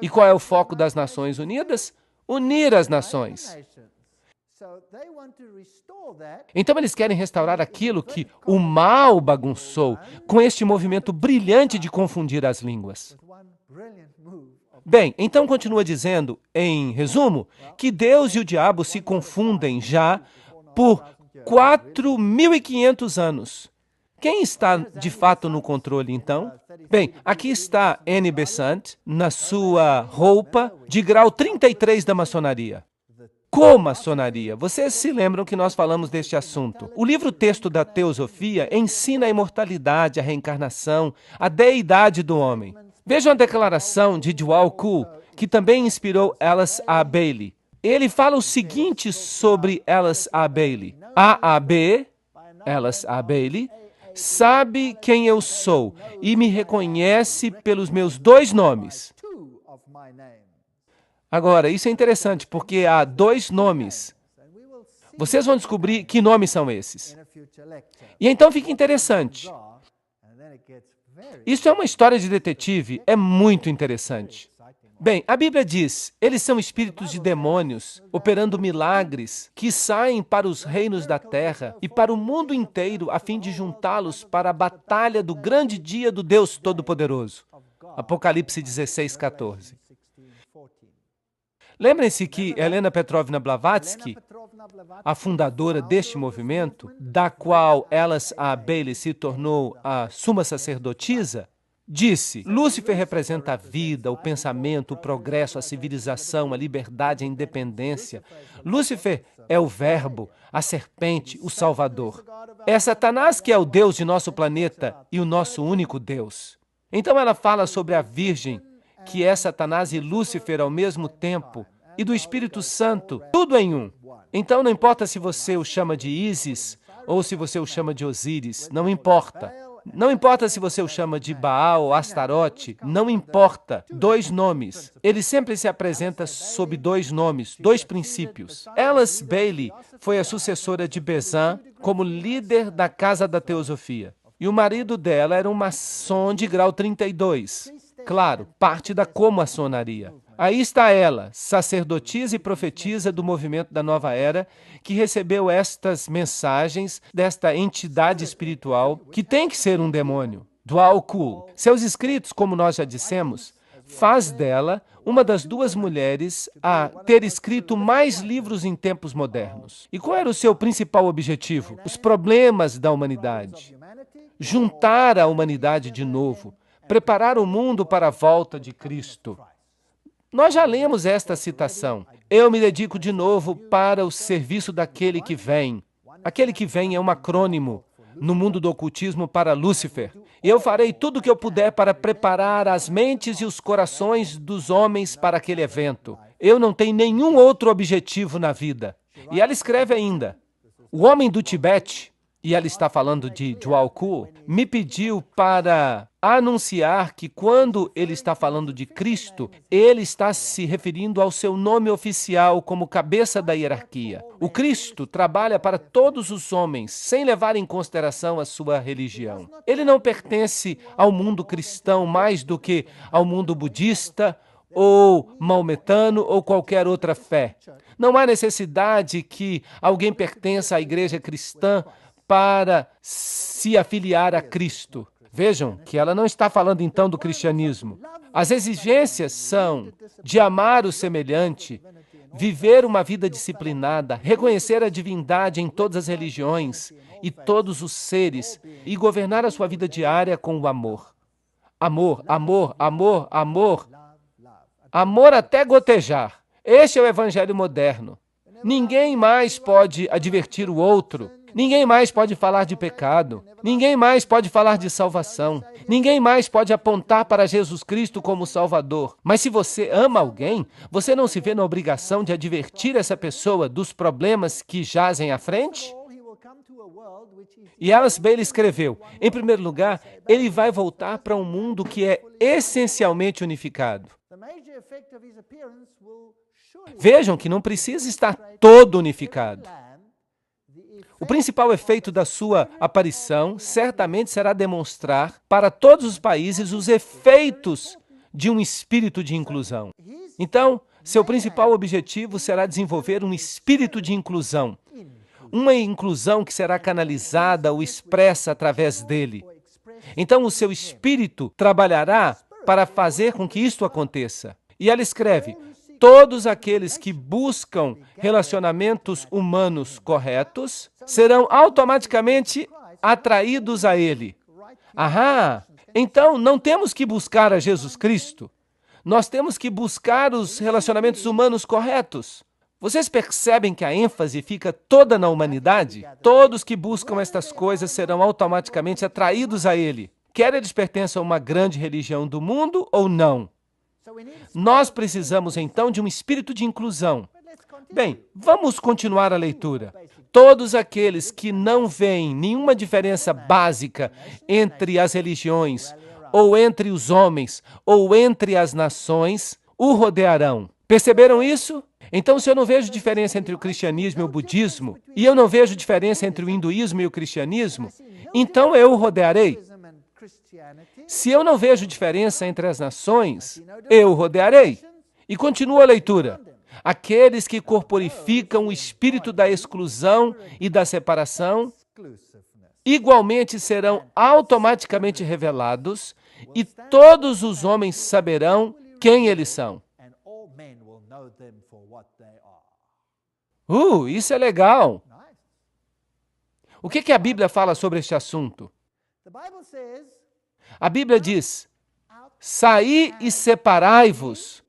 E qual é o foco das Nações Unidas? Unir as nações. Então eles querem restaurar aquilo que o mal bagunçou com este movimento brilhante de confundir as línguas. Bem, então continua dizendo, em resumo, que Deus e o diabo se confundem já por 4.500 anos. Quem está de fato no controle, então? Bem, aqui está Annie Besant, na sua roupa de grau 33 da maçonaria. Comaçonaria. Vocês se lembram que nós falamos deste assunto. O livro-texto da Teosofia ensina a imortalidade, a reencarnação, a deidade do homem. Vejam a declaração de Djwhal Khul, que também inspirou Alice A. Bailey. Ele fala o seguinte sobre Alice A. Bailey. A.A.B., Alice A. Bailey, sabe quem eu sou e me reconhece pelos meus 2 nomes. Agora, isso é interessante, porque há 2 nomes. Vocês vão descobrir que nomes são esses. E então fica interessante. Isso é uma história de detetive, é muito interessante. Bem, a Bíblia diz, eles são espíritos de demônios, operando milagres, que saem para os reinos da terra e para o mundo inteiro, a fim de juntá-los para a batalha do grande dia do Deus Todo-Poderoso. Apocalipse 16, 14. Lembrem-se que Helena Petrovna Blavatsky, a fundadora deste movimento, da qual Alice A. Bailey se tornou a suma sacerdotisa, disse, Lúcifer representa a vida, o pensamento, o progresso, a civilização, a liberdade, a independência. Lúcifer é o verbo, a serpente, o salvador. É Satanás que é o Deus de nosso planeta e o nosso único Deus. Então ela fala sobre a Virgem, que é Satanás e Lúcifer ao mesmo tempo, e do Espírito Santo, tudo em um. Então não importa se você o chama de Ísis ou se você o chama de Osíris, não importa. Não importa se você o chama de Baal ou Astarote, não importa. 2 nomes. Ele sempre se apresenta sob 2 nomes, 2 princípios. Alice Bailey foi a sucessora de Besant como líder da Casa da Teosofia. E o marido dela era um maçom de grau 32. Claro, parte da comaçonaria. Aí está ela, sacerdotisa e profetisa do movimento da Nova Era, que recebeu estas mensagens desta entidade espiritual, que tem que ser um demônio, Djwhal Khul. Seus escritos, como nós já dissemos, faz dela uma das 2 mulheres a ter escrito mais livros em tempos modernos. E qual era o seu principal objetivo? Os problemas da humanidade. Juntar a humanidade de novo, preparar o mundo para a volta de Cristo. Nós já lemos esta citação. Eu me dedico de novo para o serviço daquele que vem. Aquele que vem é um acrônimo no mundo do ocultismo para Lúcifer. E eu farei tudo o que eu puder para preparar as mentes e os corações dos homens para aquele evento. Eu não tenho nenhum outro objetivo na vida. E ela escreve ainda, o homem do Tibete, e ela está falando de Djwhal Khul, me pediu para anunciar que quando ele está falando de Cristo, ele está se referindo ao seu nome oficial como cabeça da hierarquia. O Cristo trabalha para todos os homens, sem levar em consideração a sua religião. Ele não pertence ao mundo cristão mais do que ao mundo budista, ou maometano, ou qualquer outra fé. Não há necessidade que alguém pertença à igreja cristã para se afiliar a Cristo. Vejam que ela não está falando então do cristianismo. As exigências são de amar o semelhante, viver uma vida disciplinada, reconhecer a divindade em todas as religiões e todos os seres e governar a sua vida diária com o amor. Amor, amor, amor, amor. Amor até gotejar. Este é o evangelho moderno. Ninguém mais pode advertir o outro. Ninguém mais pode falar de pecado. Ninguém mais pode falar de salvação. Ninguém mais pode apontar para Jesus Cristo como Salvador. Mas se você ama alguém, você não se vê na obrigação de advertir essa pessoa dos problemas que jazem à frente? E Alice Bailey escreveu, em primeiro lugar, ele vai voltar para um mundo que é essencialmente unificado. Vejam que não precisa estar todo unificado. O principal efeito da sua aparição certamente será demonstrar para todos os países os efeitos de um espírito de inclusão. Então, seu principal objetivo será desenvolver um espírito de inclusão. Uma inclusão que será canalizada ou expressa através dele. Então, o seu espírito trabalhará para fazer com que isto aconteça. E ela escreve, todos aqueles que buscam relacionamentos humanos corretos serão automaticamente atraídos a ele. Ahá! Então, não temos que buscar a Jesus Cristo. Nós temos que buscar os relacionamentos humanos corretos. Vocês percebem que a ênfase fica toda na humanidade? Todos que buscam estas coisas serão automaticamente atraídos a ele. Quer eles pertençam a uma grande religião do mundo ou não. Nós precisamos, então, de um espírito de inclusão. Bem, vamos continuar a leitura. Todos aqueles que não veem nenhuma diferença básica entre as religiões, ou entre os homens, ou entre as nações, o rodearão. Perceberam isso? Então, se eu não vejo diferença entre o cristianismo e o budismo, e eu não vejo diferença entre o hinduísmo e o cristianismo, então eu o rodearei. Se eu não vejo diferença entre as nações, eu o rodearei. E continua a leitura. Aqueles que corporificam o espírito da exclusão e da separação, igualmente serão automaticamente revelados, e todos os homens saberão quem eles são. Isso é legal. O que a Bíblia fala sobre este assunto? A Bíblia diz, saí e separai-vos.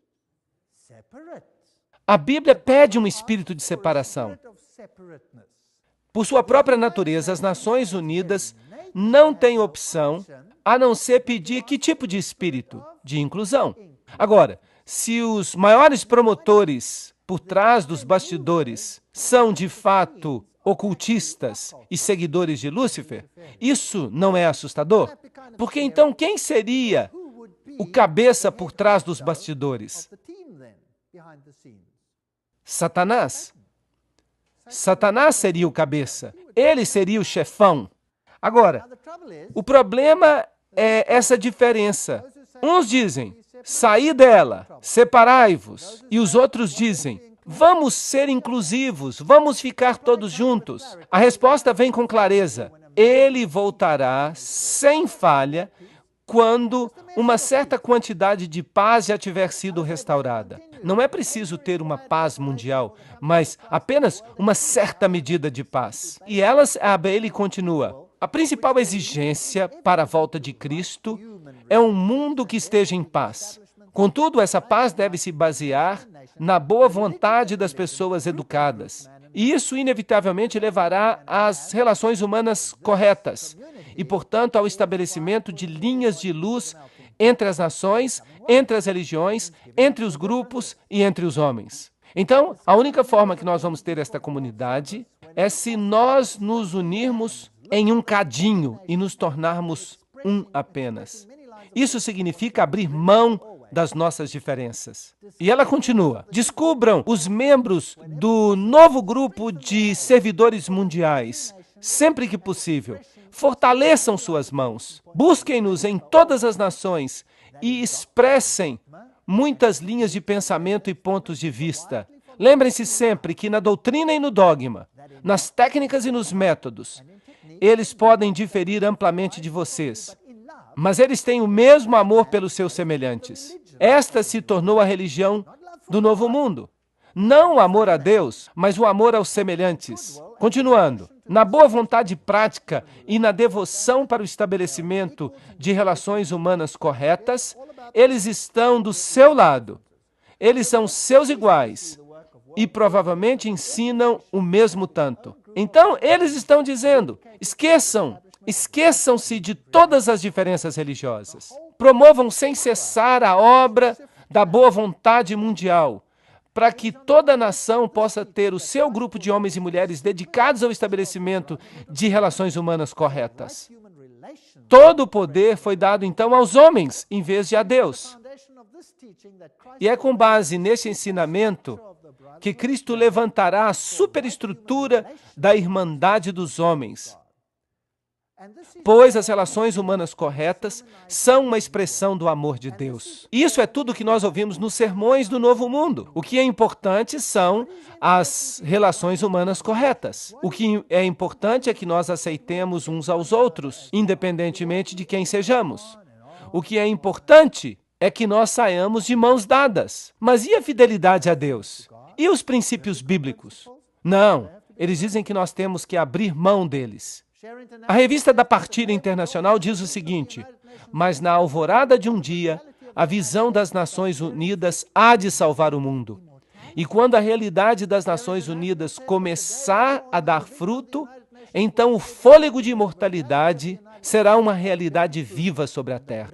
A Bíblia pede um espírito de separação. Por sua própria natureza, as Nações Unidas não têm opção a não ser pedir que tipo de espírito? De inclusão. Agora, se os maiores promotores por trás dos bastidores são, de fato, ocultistas e seguidores de Lúcifer, isso não é assustador? Porque então quem seria o cabeça por trás dos bastidores? Satanás. Satanás seria o cabeça. Ele seria o chefão. Agora, o problema é essa diferença. Uns dizem, saí dela, separai-vos. E os outros dizem, vamos ser inclusivos, vamos ficar todos juntos. A resposta vem com clareza. Ele voltará sem falha quando uma certa quantidade de paz já tiver sido restaurada. Não é preciso ter uma paz mundial, mas apenas uma certa medida de paz. E Alice Bailey continua. A principal exigência para a volta de Cristo é um mundo que esteja em paz. Contudo, essa paz deve se basear na boa vontade das pessoas educadas. E isso, inevitavelmente, levará às relações humanas corretas e, portanto, ao estabelecimento de linhas de luz entre as nações, entre as religiões, entre os grupos e entre os homens. Então, a única forma que nós vamos ter esta comunidade é se nós nos unirmos em um cadinho e nos tornarmos um apenas. Isso significa abrir mão das nossas diferenças. E ela continua. Descubram os membros do novo grupo de servidores mundiais, sempre que possível. Fortaleçam suas mãos. Busquem-nos em todas as nações e expressem muitas linhas de pensamento e pontos de vista. Lembrem-se sempre que na doutrina e no dogma, nas técnicas e nos métodos, eles podem diferir amplamente de vocês, mas eles têm o mesmo amor pelos seus semelhantes. Esta se tornou a religião do novo mundo. Não o amor a Deus, mas o amor aos semelhantes. Continuando, na boa vontade prática e na devoção para o estabelecimento de relações humanas corretas, eles estão do seu lado. Eles são seus iguais e provavelmente ensinam o mesmo tanto. Então, eles estão dizendo, esqueçam-se de todas as diferenças religiosas. Promovam sem cessar a obra da boa vontade mundial, para que toda nação possa ter o seu grupo de homens e mulheres dedicados ao estabelecimento de relações humanas corretas. Todo o poder foi dado, então, aos homens, em vez de a Deus. E é com base nesse ensinamento que Cristo levantará a superestrutura da irmandade dos homens, pois as relações humanas corretas são uma expressão do amor de Deus. Isso é tudo que nós ouvimos nos sermões do Novo Mundo. O que é importante são as relações humanas corretas. O que é importante é que nós aceitemos uns aos outros, independentemente de quem sejamos. O que é importante é que nós saiamos de mãos dadas. Mas e a fidelidade a Deus? E os princípios bíblicos? Não, eles dizem que nós temos que abrir mão deles. A revista da Partilha Internacional diz o seguinte: mas na alvorada de um dia, a visão das Nações Unidas há de salvar o mundo. E quando a realidade das Nações Unidas começar a dar fruto, então o fôlego de imortalidade será uma realidade viva sobre a Terra.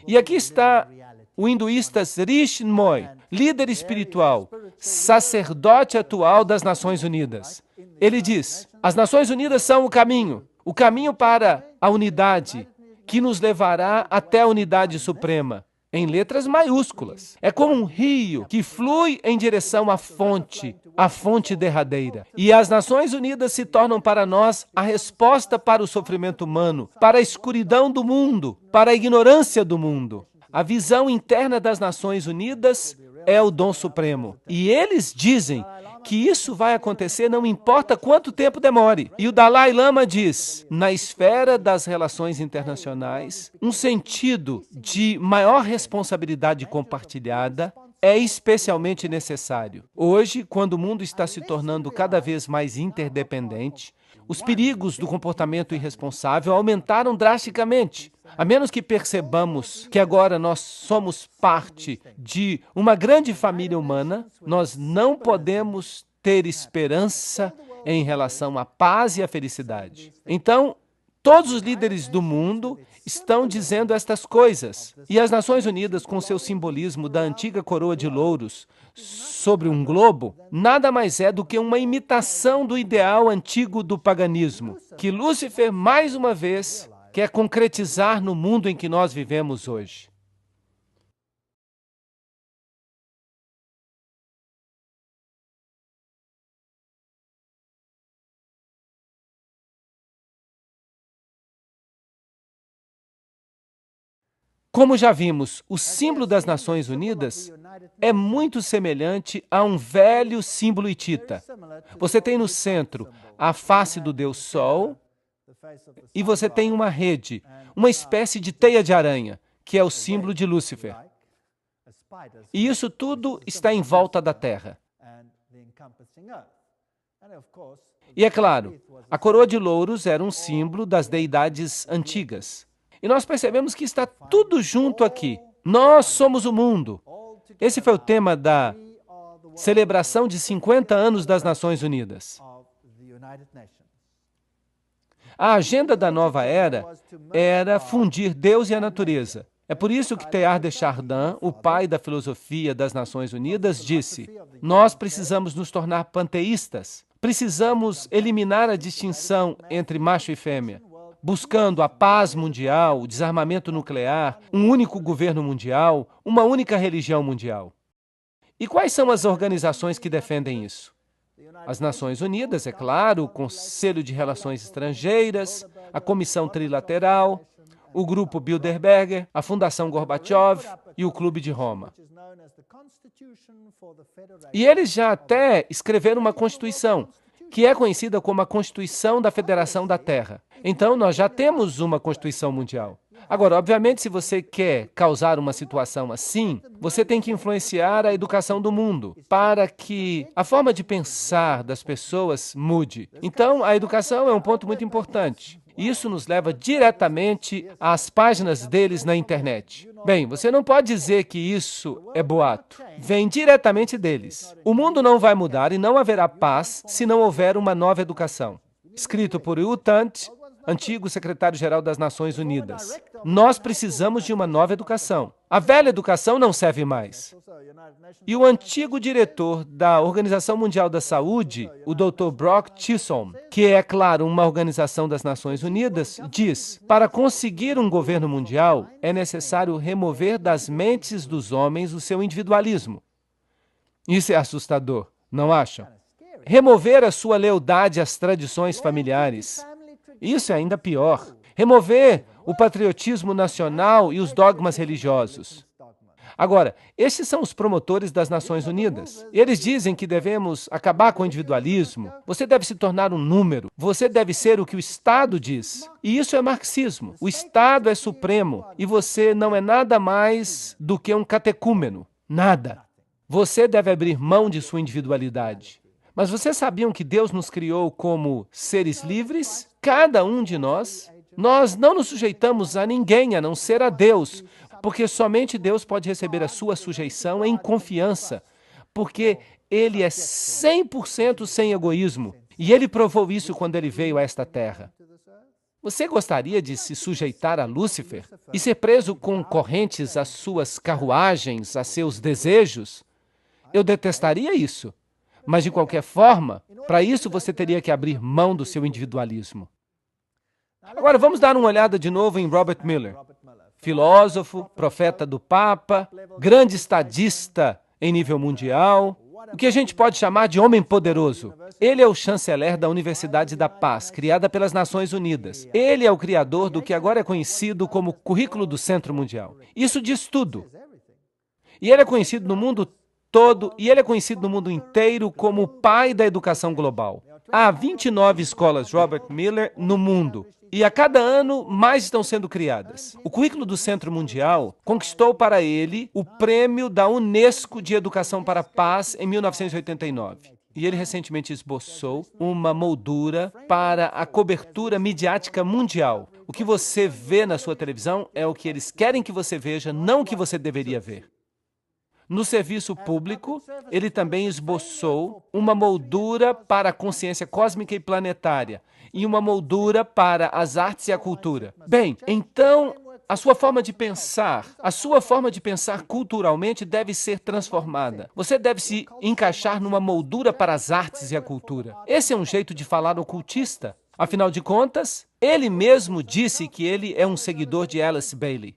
E aqui está o hinduísta Sri Chinmoy, líder espiritual, sacerdote atual das Nações Unidas. Ele diz, as Nações Unidas são o caminho para a unidade, que nos levará até a unidade suprema, em letras maiúsculas. É como um rio que flui em direção à fonte derradeira. E as Nações Unidas se tornam para nós a resposta para o sofrimento humano, para a escuridão do mundo, para a ignorância do mundo. A visão interna das Nações Unidas é o dom supremo. E eles dizem que isso vai acontecer não importa quanto tempo demore. E o Dalai Lama diz, na esfera das relações internacionais, um sentido de maior responsabilidade compartilhada é especialmente necessário. Hoje, quando o mundo está se tornando cada vez mais interdependente, os perigos do comportamento irresponsável aumentaram drasticamente. A menos que percebamos que agora nós somos parte de uma grande família humana, nós não podemos ter esperança em relação à paz e à felicidade. Então, todos os líderes do mundo estão dizendo estas coisas. E as Nações Unidas, com seu simbolismo da antiga coroa de louros sobre um globo, nada mais é do que uma imitação do ideal antigo do paganismo, que Lúcifer, mais uma vez, quer concretizar no mundo em que nós vivemos hoje. Como já vimos, o símbolo das Nações Unidas é muito semelhante a um velho símbolo hitita. Você tem no centro a face do Deus Sol e você tem uma rede, uma espécie de teia de aranha, que é o símbolo de Lúcifer. E isso tudo está em volta da Terra. E é claro, a coroa de louros era um símbolo das deidades antigas. E nós percebemos que está tudo junto aqui. Nós somos o mundo. Esse foi o tema da celebração de 50 anos das Nações Unidas. A agenda da nova era fundir Deus e a natureza. É por isso que Teilhard de Chardin, o pai da filosofia das Nações Unidas, disse: nós precisamos nos tornar panteístas. Precisamos eliminar a distinção entre macho e fêmea, buscando a paz mundial, o desarmamento nuclear, um único governo mundial, uma única religião mundial. E quais são as organizações que defendem isso? As Nações Unidas, é claro, o Conselho de Relações Estrangeiras, a Comissão Trilateral, o Grupo Bilderberger, a Fundação Gorbachev e o Clube de Roma. E eles já até escreveram uma Constituição, que é conhecida como a Constituição da Federação da Terra. Então, nós já temos uma Constituição Mundial. Agora, obviamente, se você quer causar uma situação assim, você tem que influenciar a educação do mundo para que a forma de pensar das pessoas mude. Então, a educação é um ponto muito importante. Isso nos leva diretamente às páginas deles na internet. Bem, você não pode dizer que isso é boato. Vem diretamente deles. O mundo não vai mudar e não haverá paz se não houver uma nova educação. Escrito por U Thant, antigo secretário-geral das Nações Unidas. Nós precisamos de uma nova educação. A velha educação não serve mais. E o antigo diretor da Organização Mundial da Saúde, o Dr. Brock Chisholm, que é, claro, uma organização das Nações Unidas, diz: para conseguir um governo mundial, é necessário remover das mentes dos homens o seu individualismo. Isso é assustador, não acham? Remover a sua lealdade às tradições familiares. Isso é ainda pior. Remover o patriotismo nacional e os dogmas religiosos. Agora, esses são os promotores das Nações Unidas. Eles dizem que devemos acabar com o individualismo. Você deve se tornar um número. Você deve ser o que o Estado diz. E isso é marxismo. O Estado é supremo e você não é nada mais do que um catecúmeno. Nada. Você deve abrir mão de sua individualidade. Mas vocês sabiam que Deus nos criou como seres livres? Cada um de nós. Nós não nos sujeitamos a ninguém, a não ser a Deus, porque somente Deus pode receber a sua sujeição em confiança, porque Ele é 100% sem egoísmo, e Ele provou isso quando Ele veio a esta terra. Você gostaria de se sujeitar a Lúcifer e ser preso com correntes às suas carruagens, a seus desejos? Eu detestaria isso. Mas, de qualquer forma, para isso você teria que abrir mão do seu individualismo. Agora, vamos dar uma olhada de novo em Robert Miller. Filósofo, profeta do Papa, grande estadista em nível mundial, o que a gente pode chamar de homem poderoso. Ele é o chanceler da Universidade da Paz, criada pelas Nações Unidas. Ele é o criador do que agora é conhecido como Currículo do Centro Mundial. Isso diz tudo. E ele é conhecido no mundo todo, e ele é conhecido no mundo inteiro como o pai da educação global. Há 29 escolas Robert Miller no mundo. E a cada ano, mais estão sendo criadas. O Currículo do Centro Mundial conquistou para ele o prêmio da Unesco de Educação para a Paz em 1989. E ele recentemente esboçou uma moldura para a cobertura midiática mundial. O que você vê na sua televisão é o que eles querem que você veja, não o que você deveria ver. No serviço público, ele também esboçou uma moldura para a consciência cósmica e planetária e uma moldura para as artes e a cultura. Bem, então, a sua forma de pensar culturalmente deve ser transformada. Você deve se encaixar numa moldura para as artes e a cultura. Esse é um jeito de falar ocultista. Afinal de contas, ele mesmo disse que ele é um seguidor de Alice Bailey.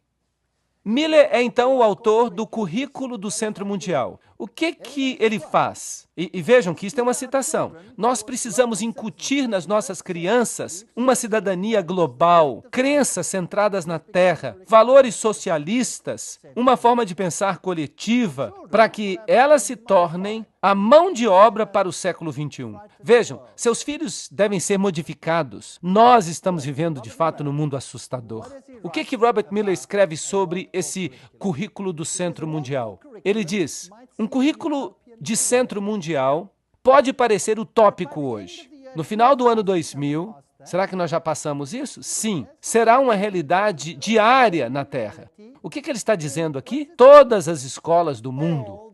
Miller é, então, o autor do Currículo do Centro Mundial. O que ele faz? E vejam que isso é uma citação. Nós precisamos incutir nas nossas crianças uma cidadania global, crenças centradas na Terra, valores socialistas, uma forma de pensar coletiva, para que elas se tornem a mão de obra para o século XXI. Vejam, seus filhos devem ser modificados. Nós estamos vivendo, de fato, num mundo assustador. O que Robert Miller escreve sobre esse Currículo do Centro Mundial? Ele diz: um currículo de centro mundial pode parecer utópico hoje. No final do ano 2000, será que nós já passamos isso? Sim. Será uma realidade diária na Terra. O que ele está dizendo aqui? Todas as escolas do mundo.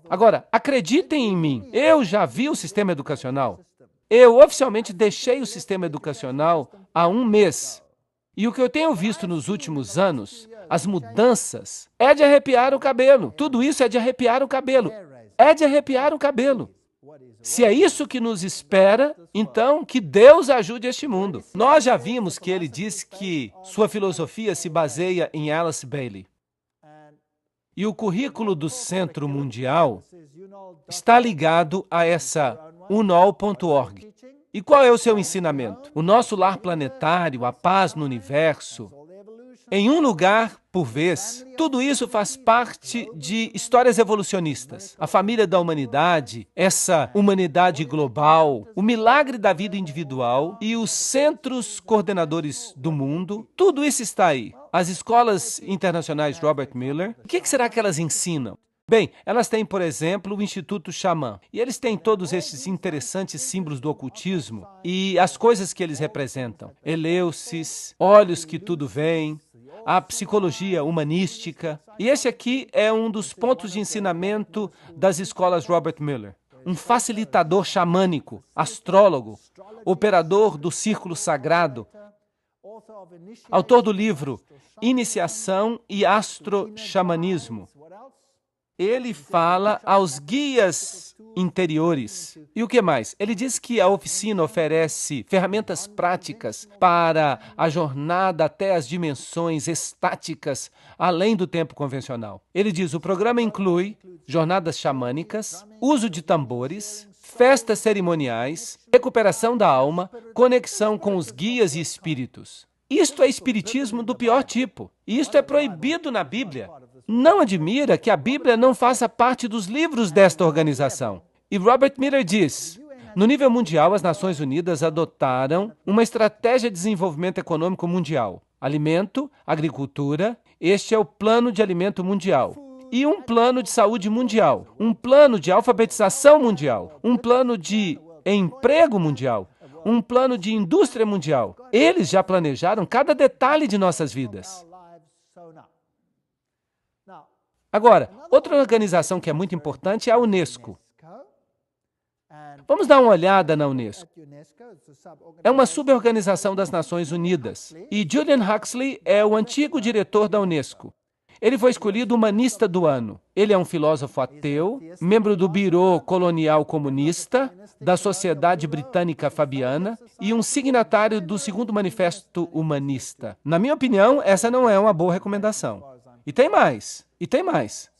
Agora, acreditem em mim, eu já vi o sistema educacional. Eu oficialmente deixei o sistema educacional há um mês. E o que eu tenho visto nos últimos anos, as mudanças, é de arrepiar o cabelo. Tudo isso é de arrepiar o cabelo. É de arrepiar o cabelo. Se é isso que nos espera, então que Deus ajude este mundo. Nós já vimos que ele diz que sua filosofia se baseia em Alice Bailey. E o Currículo do Centro Mundial está ligado a essa unol.org. E qual é o seu ensinamento? O nosso lar planetário, a paz no universo, em um lugar por vez. Tudo isso faz parte de histórias evolucionistas. A família da humanidade, essa humanidade global, o milagre da vida individual e os centros coordenadores do mundo, tudo isso está aí. As escolas internacionais Robert Miller, o que será que elas ensinam? Bem, elas têm, por exemplo, o Instituto Xamã. E eles têm todos esses interessantes símbolos do ocultismo e as coisas que eles representam. Eleusis, olhos que tudo veem, a psicologia humanística. E esse aqui é um dos pontos de ensinamento das escolas Robert Miller. Um facilitador xamânico, astrólogo, operador do círculo sagrado, autor do livro Iniciação e Astro-Xamanismo. Ele fala aos guias interiores. E o que mais? Ele diz que a oficina oferece ferramentas práticas para a jornada até as dimensões estáticas, além do tempo convencional. Ele diz, o programa inclui jornadas xamânicas, uso de tambores, festas cerimoniais, recuperação da alma, conexão com os guias e espíritos. Isto é espiritismo do pior tipo. E isto é proibido na Bíblia. Não admira que a Bíblia não faça parte dos livros desta organização. E Robert Miller diz, no nível mundial, as Nações Unidas adotaram uma estratégia de desenvolvimento econômico mundial. Alimento, agricultura, este é o Plano de Alimento Mundial. E um plano de saúde mundial, um plano de alfabetização mundial, um plano de emprego mundial, um plano de indústria mundial. Eles já planejaram cada detalhe de nossas vidas. Agora, outra organização que é muito importante é a Unesco. Vamos dar uma olhada na Unesco. É uma suborganização das Nações Unidas. E Julian Huxley é o antigo diretor da Unesco. Ele foi escolhido humanista do ano. Ele é um filósofo ateu, membro do Bureau Colonial Comunista, da Sociedade Britânica Fabiana e um signatário do Segundo Manifesto Humanista. Na minha opinião, essa não é uma boa recomendação. E tem mais.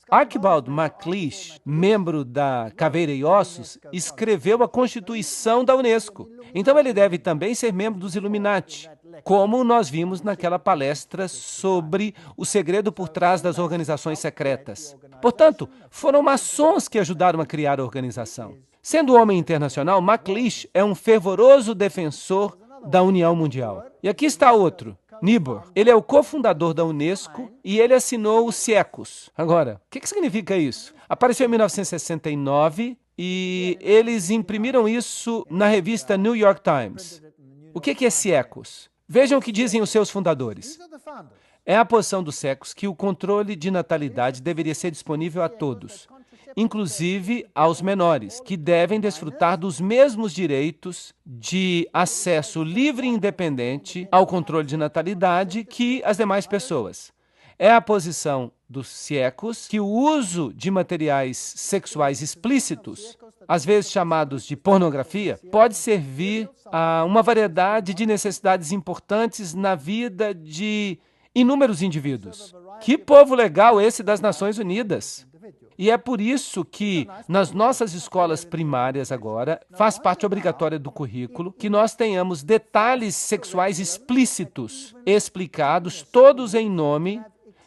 Archibald MacLeish, membro da Caveira e Ossos, escreveu a Constituição da Unesco. Então ele deve também ser membro dos Illuminati, como nós vimos naquela palestra sobre o segredo por trás das organizações secretas. Portanto, foram maçons que ajudaram a criar a organização. Sendo homem internacional, MacLeish é um fervoroso defensor da União Mundial. E aqui está outro. Niebuhr. Ele é o cofundador da Unesco e ele assinou o CIECUS. Agora, o que significa isso? Apareceu em 1969 e eles imprimiram isso na revista New York Times. O que é CIECUS? Vejam o que dizem os seus fundadores. É a posição do CIECUS que o controle de natalidade deveria ser disponível a todos, inclusive aos menores, que devem desfrutar dos mesmos direitos de acesso livre e independente ao controle de natalidade que as demais pessoas. É a posição dos CIECUS que o uso de materiais sexuais explícitos, às vezes chamados de pornografia, pode servir a uma variedade de necessidades importantes na vida de inúmeros indivíduos. Que povo legal esse das Nações Unidas! E é por isso que, nas nossas escolas primárias agora, faz parte obrigatória do currículo que nós tenhamos detalhes sexuais explícitos, explicados, todos em nome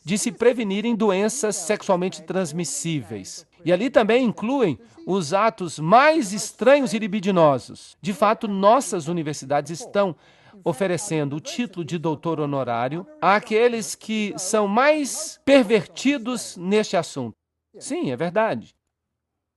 de se prevenirem doenças sexualmente transmissíveis. E ali também incluem os atos mais estranhos e libidinosos. De fato, nossas universidades estão oferecendo o título de doutor honorário àqueles que são mais pervertidos neste assunto. Sim, é verdade.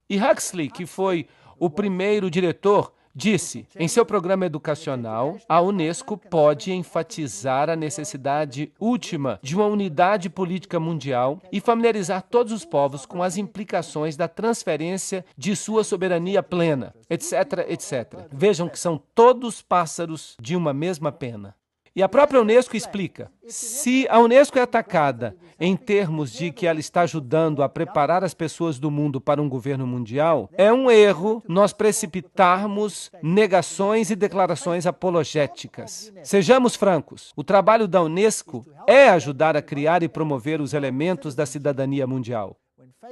E Huxley, que foi o primeiro diretor, disse, em seu programa educacional, a Unesco pode enfatizar a necessidade última de uma unidade política mundial e familiarizar todos os povos com as implicações da transferência de sua soberania plena, etc., etc. Vejam que são todos pássaros de uma mesma pena. E a própria Unesco explica, se a Unesco é atacada em termos de que ela está ajudando a preparar as pessoas do mundo para um governo mundial, é um erro nós precipitarmos negações e declarações apologéticas. Sejamos francos, o trabalho da Unesco é ajudar a criar e promover os elementos da cidadania mundial.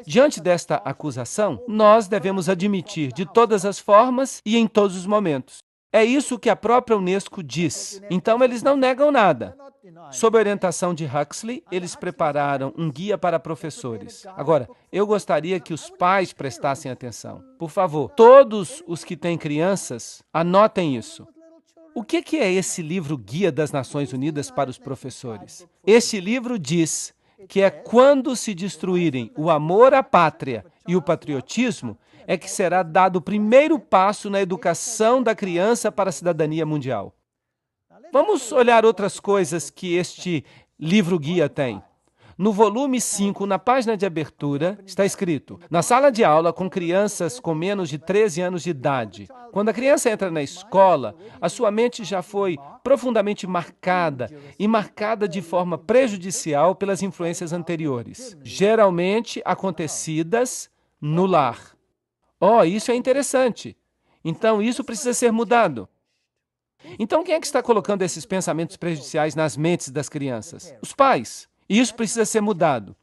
Diante desta acusação, nós devemos admitir de todas as formas e em todos os momentos. É isso que a própria Unesco diz. Então, eles não negam nada. Sob a orientação de Huxley, eles prepararam um guia para professores. Agora, eu gostaria que os pais prestassem atenção. Por favor, todos os que têm crianças, anotem isso. O que é esse livro Guia das Nações Unidas para os Professores? Este livro diz que é quando se destruírem o amor à pátria e o patriotismo, é que será dado o primeiro passo na educação da criança para a cidadania mundial. Vamos olhar outras coisas que este livro-guia tem. No volume 5, na página de abertura, está escrito: na sala de aula com crianças com menos de 13 anos de idade. Quando a criança entra na escola, a sua mente já foi profundamente marcada e marcada de forma prejudicial pelas influências anteriores, geralmente acontecidas no lar. Oh, isso é interessante. Então, isso precisa ser mudado. Então, quem é que está colocando esses pensamentos prejudiciais nas mentes das crianças? Os pais. Isso precisa ser mudado.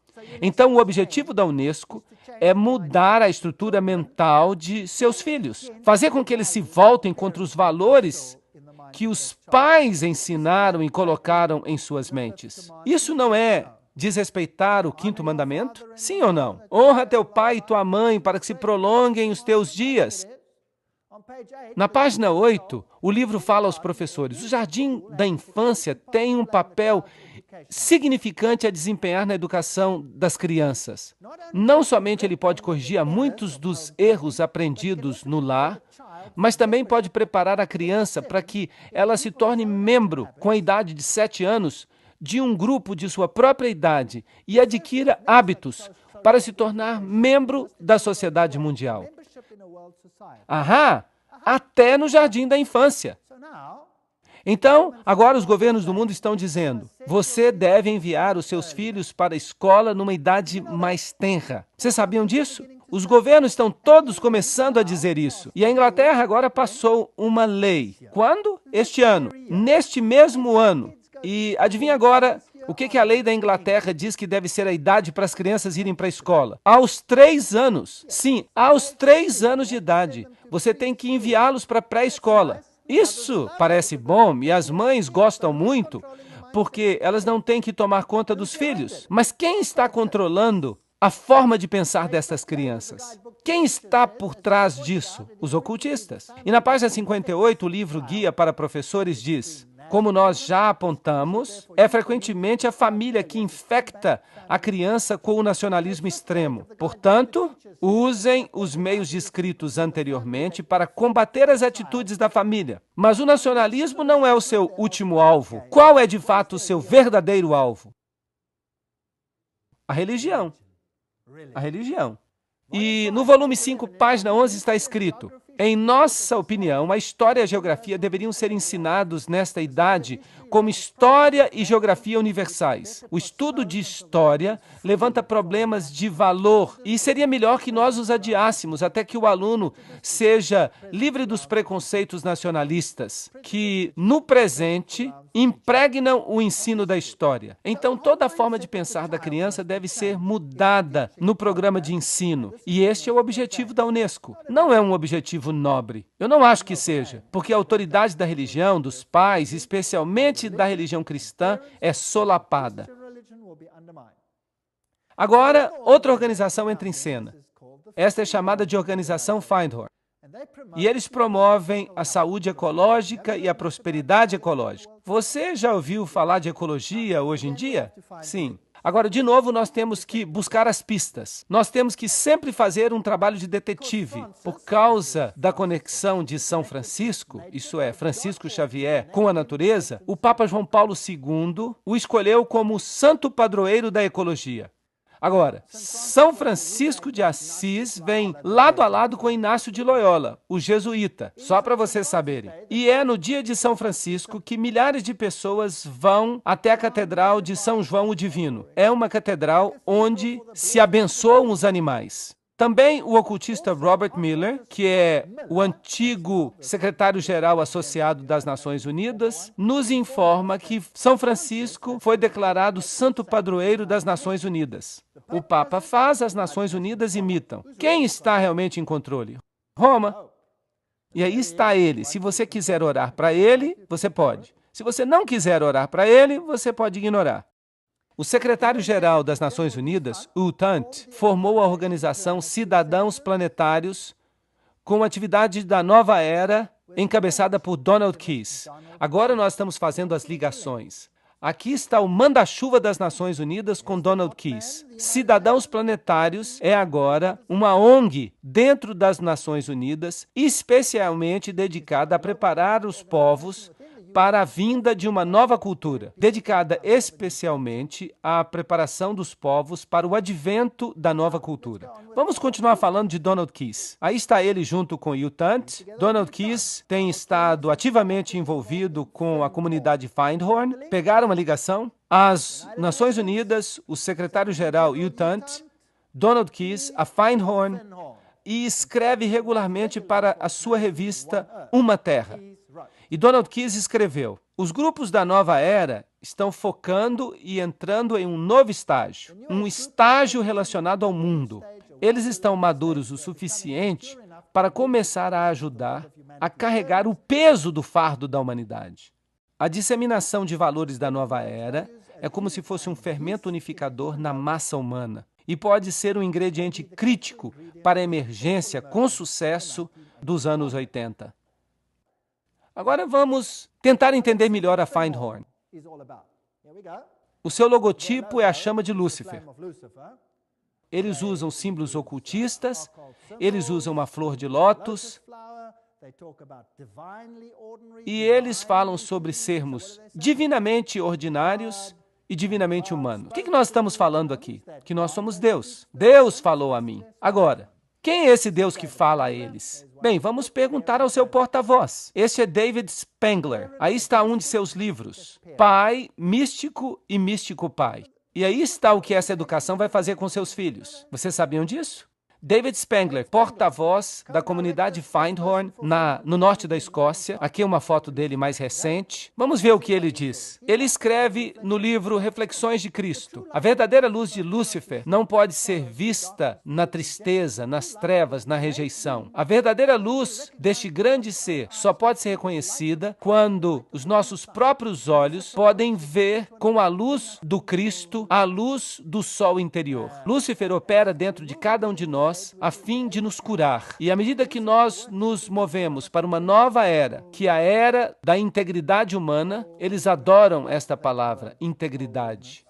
Então, o objetivo da Unesco é mudar a estrutura mental de seus filhos, fazer com que eles se voltem contra os valores que os pais ensinaram e colocaram em suas mentes. Isso não é desrespeitar o quinto mandamento? Sim ou não? Honra teu pai e tua mãe para que se prolonguem os teus dias. Na página 8, o livro fala aos professores: o jardim da infância tem um papel significante a desempenhar na educação das crianças. Não somente ele pode corrigir muitos dos erros aprendidos no lar, mas também pode preparar a criança para que ela se torne membro, com a idade de 7 anos, de um grupo de sua própria idade e adquira hábitos para se tornar membro da sociedade mundial. Ahá! Até no jardim da infância. Então, agora os governos do mundo estão dizendo: você deve enviar os seus filhos para a escola numa idade mais tenra. Vocês sabiam disso? Os governos estão todos começando a dizer isso. E a Inglaterra agora passou uma lei. Quando? Este ano. Neste mesmo ano. E adivinha agora o que a lei da Inglaterra diz que deve ser a idade para as crianças irem para a escola? Aos 3 anos. Sim, aos 3 anos de idade. Você tem que enviá-los para a pré-escola. Isso parece bom e as mães gostam muito, porque elas não têm que tomar conta dos filhos. Mas quem está controlando a forma de pensar dessas crianças? Quem está por trás disso? Os ocultistas. E na página 58, o livro Guia para Professores diz: como nós já apontamos, é frequentemente a família que infecta a criança com o nacionalismo extremo. Portanto, usem os meios descritos anteriormente para combater as atitudes da família. Mas o nacionalismo não é o seu último alvo. Qual é, de fato, o seu verdadeiro alvo? A religião. A religião. E no volume 5, página 11, está escrito: em nossa opinião, a história e a geografia deveriam ser ensinados nesta idade como história e geografia universais. O estudo de história levanta problemas de valor e seria melhor que nós os adiássemos até que o aluno seja livre dos preconceitos nacionalistas, que no presente impregnam o ensino da história. Então, toda a forma de pensar da criança deve ser mudada no programa de ensino. E este é o objetivo da Unesco. Não é um objetivo nobre. Eu não acho que seja, porque a autoridade da religião, dos pais, especialmente da religião cristã, é solapada. Agora, outra organização entra em cena. Esta é chamada de Organização Findhorn. E eles promovem a saúde ecológica e a prosperidade ecológica. Você já ouviu falar de ecologia hoje em dia? Sim. Agora, de novo, nós temos que buscar as pistas. Nós temos que sempre fazer um trabalho de detetive. Por causa da conexão de São Francisco, isso é, Francisco Xavier, com a natureza, o Papa João Paulo II o escolheu como santo padroeiro da ecologia. Agora, São Francisco de Assis vem lado a lado com Inácio de Loyola, o jesuíta, só para vocês saberem. E é no dia de São Francisco que milhares de pessoas vão até a Catedral de São João o Divino. É uma catedral onde se abençoam os animais. Também o ocultista Robert Miller, que é o antigo secretário-geral associado das Nações Unidas, nos informa que São Francisco foi declarado santo padroeiro das Nações Unidas. O Papa faz, as Nações Unidas imitam. Quem está realmente em controle? Roma. E aí está ele. Se você quiser orar para ele, você pode. Se você não quiser orar para ele, você pode ignorar. O secretário-geral das Nações Unidas, U Thant, formou a organização Cidadãos Planetários com a atividade da nova era encabeçada por Donald Keyes. Agora nós estamos fazendo as ligações. Aqui está o manda-chuva das Nações Unidas com Donald Keys. Cidadãos Planetários é agora uma ONG dentro das Nações Unidas, especialmente dedicada a preparar os povos para a vinda de uma nova cultura, dedicada especialmente à preparação dos povos para o advento da nova cultura. Vamos continuar falando de Donald Keys. Aí está ele junto com Hugh Tunt. Donald Keys tem estado ativamente envolvido com a comunidade Findhorn. Pegaram uma ligação. As Nações Unidas, o secretário-geral Hugh Tunt, Donald Keys, a Findhorn, e escreve regularmente para a sua revista Uma Terra. E Donald Keys escreveu: os grupos da nova era estão focando e entrando em um novo estágio, um estágio relacionado ao mundo. Eles estão maduros o suficiente para começar a ajudar a carregar o peso do fardo da humanidade. A disseminação de valores da nova era é como se fosse um fermento unificador na massa humana e pode ser um ingrediente crítico para a emergência com sucesso dos anos 80. Agora vamos tentar entender melhor a Findhorn. O seu logotipo é a chama de Lúcifer. Eles usam símbolos ocultistas, eles usam uma flor de lótus, e eles falam sobre sermos divinamente ordinários e divinamente humanos. O que nós estamos falando aqui? Que nós somos Deus. Deus falou a mim. Agora, quem é esse Deus que fala a eles? Bem, vamos perguntar ao seu porta-voz. Este é David Spangler. Aí está um de seus livros, Pai Místico e Místico Pai. E aí está o que essa educação vai fazer com seus filhos. Vocês sabiam disso? David Spangler, porta-voz da comunidade Findhorn, no norte da Escócia. Aqui é uma foto dele mais recente. Vamos ver o que ele diz. Ele escreve no livro Reflexões de Cristo: a verdadeira luz de Lúcifer não pode ser vista na tristeza, nas trevas, na rejeição. A verdadeira luz deste grande ser só pode ser reconhecida quando os nossos próprios olhos podem ver com a luz do Cristo, a luz do sol interior. Lúcifer opera dentro de cada um de nós a fim de nos curar. E à medida que nós nos movemos para uma nova era, que é a era da integridade humana, eles adoram esta palavra, integridade.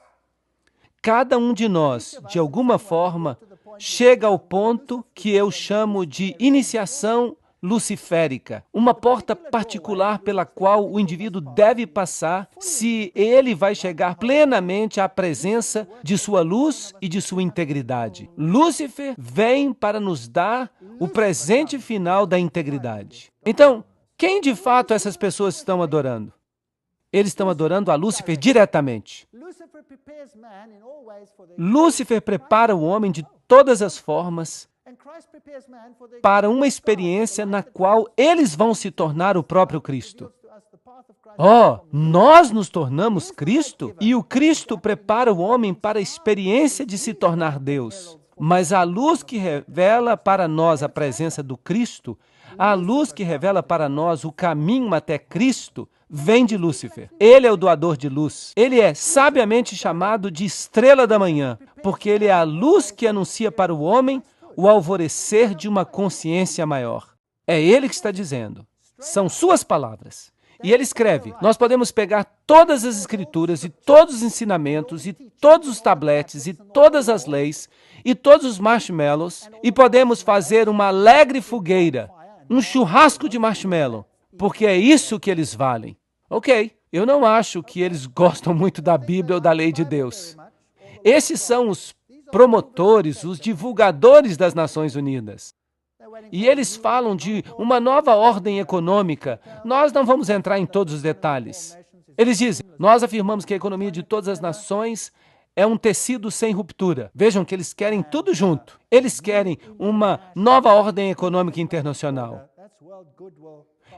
Cada um de nós, de alguma forma, chega ao ponto que eu chamo de iniciação luciférica, uma porta particular pela qual o indivíduo deve passar se ele vai chegar plenamente à presença de sua luz e de sua integridade. Lúcifer vem para nos dar o presente final da integridade. Então, quem de fato essas pessoas estão adorando? Eles estão adorando a Lúcifer diretamente. Lúcifer prepara o homem de todas as formas para uma experiência na qual eles vão se tornar o próprio Cristo. Nós nos tornamos Cristo? E o Cristo prepara o homem para a experiência de se tornar Deus. Mas a luz que revela para nós a presença do Cristo, a luz que revela para nós o caminho até Cristo, vem de Lúcifer. Ele é o doador de luz. Ele é sabiamente chamado de estrela da manhã, porque ele é a luz que anuncia para o homem o alvorecer de uma consciência maior. É ele que está dizendo. São suas palavras. E ele escreve: nós podemos pegar todas as escrituras e todos os ensinamentos e todos os tabletes e todas as leis e todos os marshmallows e podemos fazer uma alegre fogueira, um churrasco de marshmallow, porque é isso que eles valem. Ok, eu não acho que eles gostam muito da Bíblia ou da lei de Deus. Esses são os promotores, os divulgadores das Nações Unidas. E eles falam de uma nova ordem econômica. Nós não vamos entrar em todos os detalhes. Eles dizem: nós afirmamos que a economia de todas as nações é um tecido sem ruptura. Vejam que eles querem tudo junto. Eles querem uma nova ordem econômica internacional.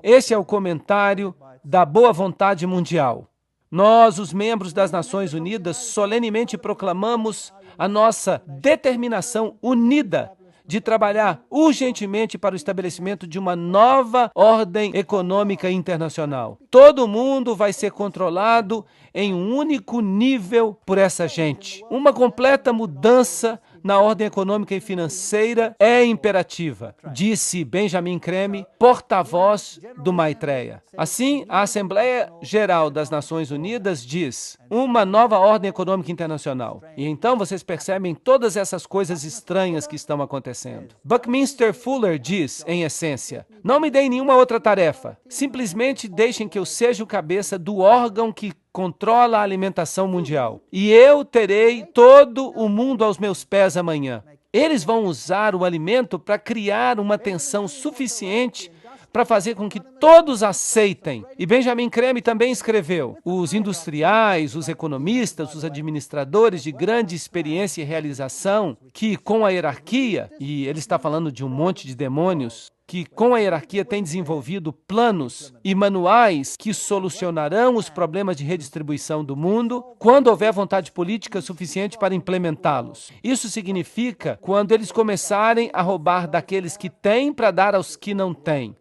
Esse é o comentário da boa vontade mundial. Nós, os membros das Nações Unidas, solenemente proclamamos a nossa determinação unida de trabalhar urgentemente para o estabelecimento de uma nova ordem econômica internacional. Todo mundo vai ser controlado em um único nível por essa gente. Uma completa mudança na ordem econômica e financeira é imperativa, disse Benjamin Creme, porta-voz do Maitreya. Assim, a Assembleia Geral das Nações Unidas diz uma nova ordem econômica internacional. E então vocês percebem todas essas coisas estranhas que estão acontecendo. Buckminster Fuller diz, em essência, não me deem nenhuma outra tarefa, simplesmente deixem que eu seja o cabeça do órgão que controla a alimentação mundial. E eu terei todo o mundo aos meus pés amanhã. Eles vão usar o alimento para criar uma tensão suficiente para fazer com que todos aceitem. E Benjamin Creme também escreveu, os industriais, os economistas, os administradores de grande experiência e realização, que com a hierarquia, e ele está falando de um monte de demônios, que com a hierarquia tem desenvolvido planos e manuais que solucionarão os problemas de redistribuição do mundo quando houver vontade política suficiente para implementá-los. Isso significa quando eles começarem a roubar daqueles que têm para dar aos que não têm.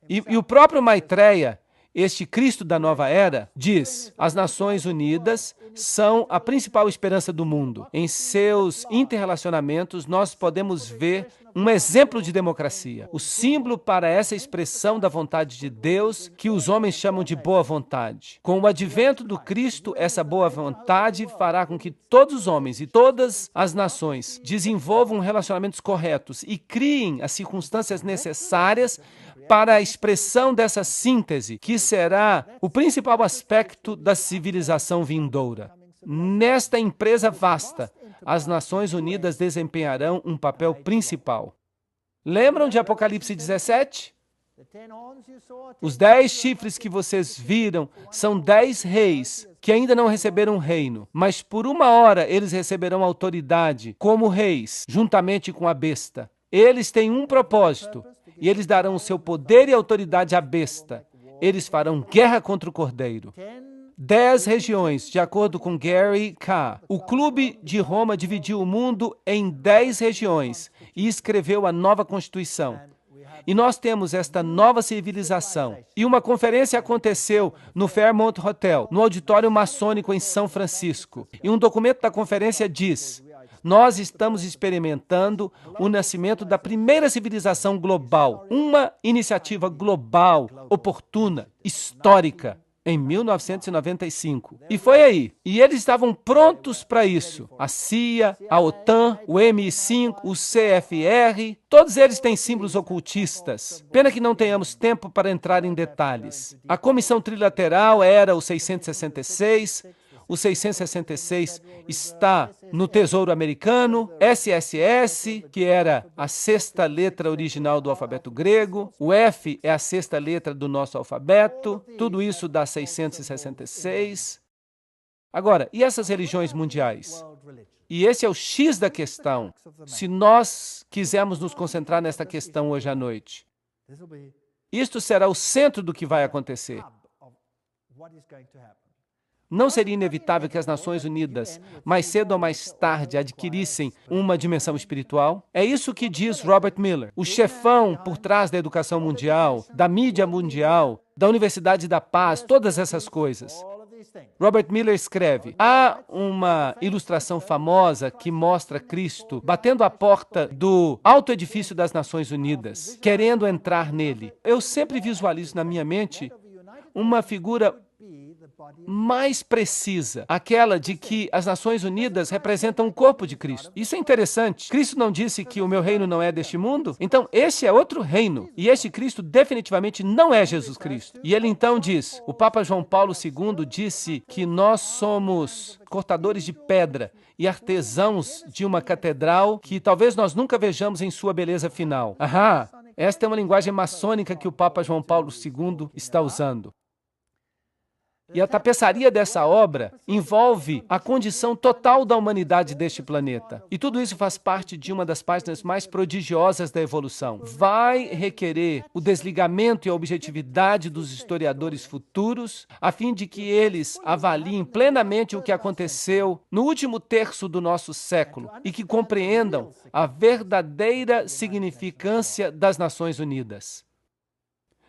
E o próprio Maitreya, este Cristo da nova era, diz, as Nações Unidas são a principal esperança do mundo. Em seus interrelacionamentos, nós podemos ver um exemplo de democracia, o símbolo para essa expressão da vontade de Deus, que os homens chamam de boa vontade. Com o advento do Cristo, essa boa vontade fará com que todos os homens e todas as nações desenvolvam relacionamentos corretos e criem as circunstâncias necessárias para a expressão dessa síntese, que será o principal aspecto da civilização vindoura. Nesta empresa vasta, as Nações Unidas desempenharão um papel principal. Lembram de Apocalipse 17? Os 10 chifres que vocês viram são 10 reis que ainda não receberam reino, mas por uma hora eles receberão autoridade como reis, juntamente com a besta. Eles têm um propósito, e eles darão o seu poder e autoridade à besta. Eles farão guerra contra o Cordeiro. 10 regiões, de acordo com Gary K. O Clube de Roma dividiu o mundo em 10 regiões e escreveu a nova Constituição. E nós temos esta nova civilização. E uma conferência aconteceu no Fairmont Hotel, no auditório maçônico em São Francisco. E um documento da conferência diz: nós estamos experimentando o nascimento da primeira civilização global, uma iniciativa global, oportuna, histórica, em 1995. E foi aí. E eles estavam prontos para isso. A CIA, a OTAN, o MI5, o CFR, todos eles têm símbolos ocultistas. Pena que não tenhamos tempo para entrar em detalhes. A Comissão Trilateral era o 666, o 666 está no Tesouro Americano, SSS, que era a 6ª letra original do alfabeto grego, o F é a 6ª letra do nosso alfabeto, tudo isso dá 666. Agora, e essas religiões mundiais? E esse é o X da questão, se nós quisermos nos concentrar nesta questão hoje à noite. Isto será o centro do que vai acontecer. Não seria inevitável que as Nações Unidas, mais cedo ou mais tarde, adquirissem uma dimensão espiritual? É isso que diz Robert Miller, o chefão por trás da educação mundial, da mídia mundial, da Universidade da Paz, todas essas coisas. Robert Miller escreve, há uma ilustração famosa que mostra Cristo batendo a porta do alto edifício das Nações Unidas, querendo entrar nele. Eu sempre visualizo na minha mente uma figura mais precisa, aquela de que as Nações Unidas representam o corpo de Cristo. Isso é interessante. Cristo não disse que o meu reino não é deste mundo? Então, este é outro reino. E este Cristo definitivamente não é Jesus Cristo. E ele então diz, o Papa João Paulo II disse que nós somos cortadores de pedra e artesãos de uma catedral que talvez nós nunca vejamos em sua beleza final. Ahá, esta é uma linguagem maçônica que o Papa João Paulo II está usando. E a tapeçaria dessa obra envolve a condição total da humanidade deste planeta. E tudo isso faz parte de uma das páginas mais prodigiosas da evolução. Vai requerer o desligamento e a objetividade dos historiadores futuros, a fim de que eles avaliem plenamente o que aconteceu no último terço do nosso século e que compreendam a verdadeira significância das Nações Unidas.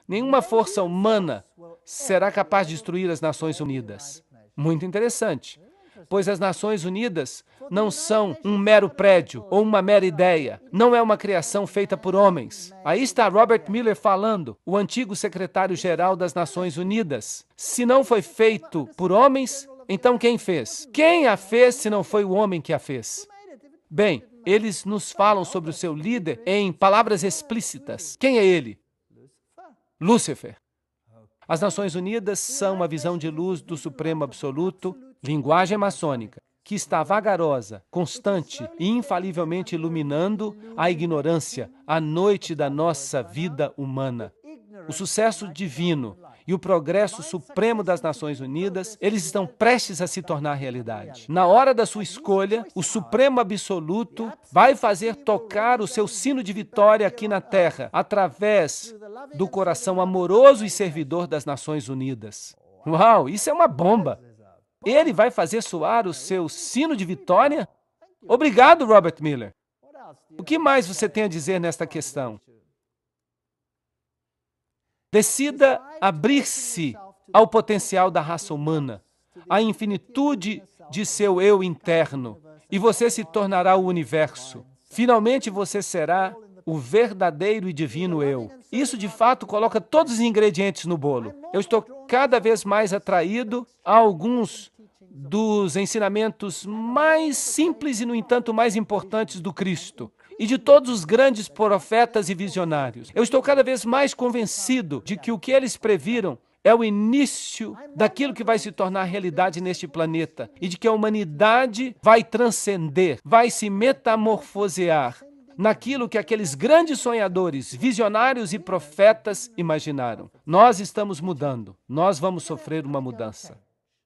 Nenhuma força humana será capaz de destruir as Nações Unidas. Muito interessante. pois as Nações Unidas não são um mero prédio ou uma mera ideia. Não é uma criação feita por homens. Aí está Robert Miller falando, o antigo secretário-geral das Nações Unidas. Se não foi feito por homens, então quem fez? Quem a fez se não foi o homem que a fez? Bem, eles nos falam sobre o seu líder em palavras explícitas. Quem é ele? Lúcifer. As Nações Unidas são uma visão de luz do Supremo Absoluto, linguagem maçônica, que está vagarosa, constante e infalivelmente iluminando a ignorância, a noite da nossa vida humana. O sucesso divino e o progresso supremo das Nações Unidas, eles estão prestes a se tornar realidade. Na hora da sua escolha, o Supremo Absoluto vai fazer tocar o seu sino de vitória aqui na Terra, através do coração amoroso e servidor das Nações Unidas. Uau, isso é uma bomba! Ele vai fazer soar o seu sino de vitória? Obrigado, Robert Miller. O que mais você tem a dizer nesta questão? Decida abrir-se ao potencial da raça humana, à infinitude de seu eu interno, e você se tornará o universo. Finalmente você será o verdadeiro e divino eu. Isso, de fato, coloca todos os ingredientes no bolo. Eu estou cada vez mais atraído a alguns dos ensinamentos mais simples e, no entanto, mais importantes do Cristo e de todos os grandes profetas e visionários. Eu estou cada vez mais convencido de que o que eles previram é o início daquilo que vai se tornar realidade neste planeta e de que a humanidade vai transcender, vai se metamorfosear naquilo que aqueles grandes sonhadores, visionários e profetas imaginaram. Nós estamos mudando, nós vamos sofrer uma mudança.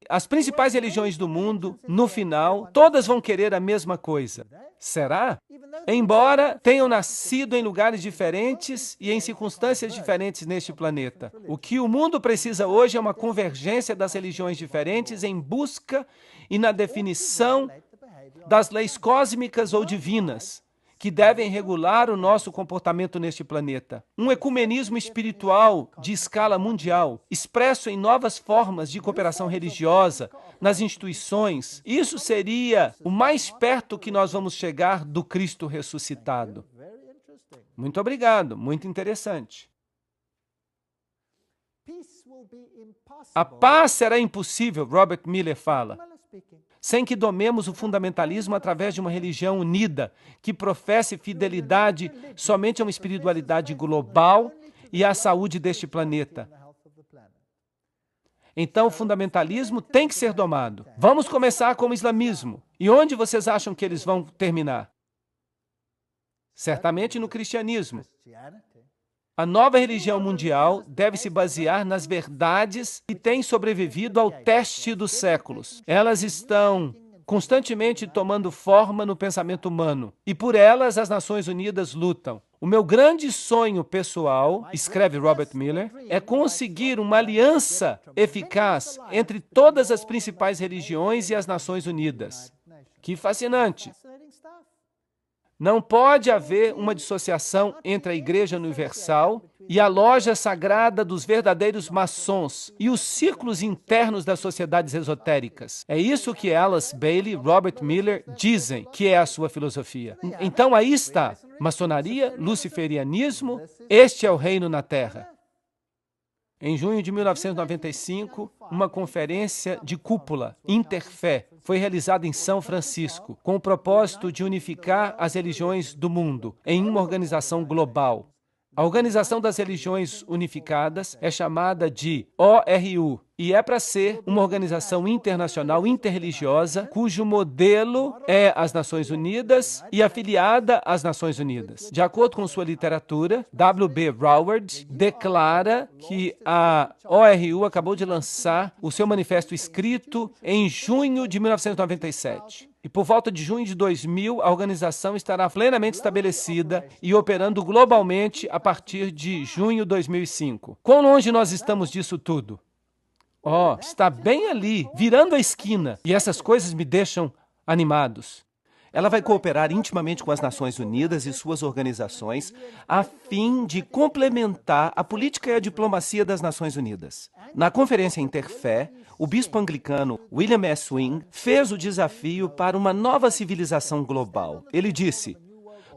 As principais religiões do mundo, no final, todas vão querer a mesma coisa. Será? Embora tenham nascido em lugares diferentes e em circunstâncias diferentes neste planeta. O que o mundo precisa hoje é uma convergência das religiões diferentes em busca e na definição das leis cósmicas ou divinas que devem regular o nosso comportamento neste planeta. Um ecumenismo espiritual de escala mundial, expresso em novas formas de cooperação religiosa, nas instituições. Isso seria o mais perto que nós vamos chegar do Cristo ressuscitado. Muito obrigado, muito interessante. A paz será impossível, Robert Miller fala, sem que domemos o fundamentalismo através de uma religião unida, que professe fidelidade somente a uma espiritualidade global e à saúde deste planeta. Então, o fundamentalismo tem que ser domado. Vamos começar com o islamismo. E onde vocês acham que eles vão terminar? Certamente no cristianismo. A nova religião mundial deve se basear nas verdades que têm sobrevivido ao teste dos séculos. Elas estão constantemente tomando forma no pensamento humano, e por elas as Nações Unidas lutam. O meu grande sonho pessoal, escreve Robert Miller, é conseguir uma aliança eficaz entre todas as principais religiões e as Nações Unidas. Que fascinante! Não pode haver uma dissociação entre a Igreja Universal e a loja sagrada dos verdadeiros maçons e os círculos internos das sociedades esotéricas. É isso que Alice Bailey e Robert Miller dizem que é a sua filosofia. Então aí está, maçonaria, luciferianismo, este é o reino na Terra. Em junho de 1995, uma conferência de cúpula, Interfé, foi realizada em São Francisco, com o propósito de unificar as religiões do mundo em uma organização global. A Organização das Religiões Unificadas é chamada de ORU e é para ser uma organização internacional interreligiosa cujo modelo é as Nações Unidas e afiliada às Nações Unidas. De acordo com sua literatura, W.B. Howard declara que a ORU acabou de lançar o seu manifesto escrito em junho de 1997. E por volta de junho de 2000, a organização estará plenamente estabelecida e operando globalmente a partir de junho de 2005. Quão longe nós estamos disso tudo? Está bem ali, virando a esquina. E essas coisas me deixam animados. Ela vai cooperar intimamente com as Nações Unidas e suas organizações a fim de complementar a política e a diplomacia das Nações Unidas. Na Conferência Interfé, o bispo anglicano William S. Wing fez o desafio para uma nova civilização global. Ele disse: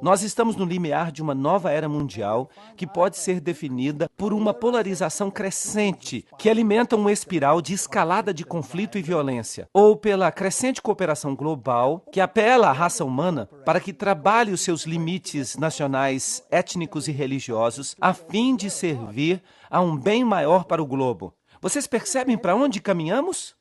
nós estamos no limiar de uma nova era mundial que pode ser definida por uma polarização crescente que alimenta uma espiral de escalada de conflito e violência, ou pela crescente cooperação global que apela à raça humana para que trabalhe os seus limites nacionais, étnicos e religiosos a fim de servir a um bem maior para o globo. Vocês percebem para onde caminhamos?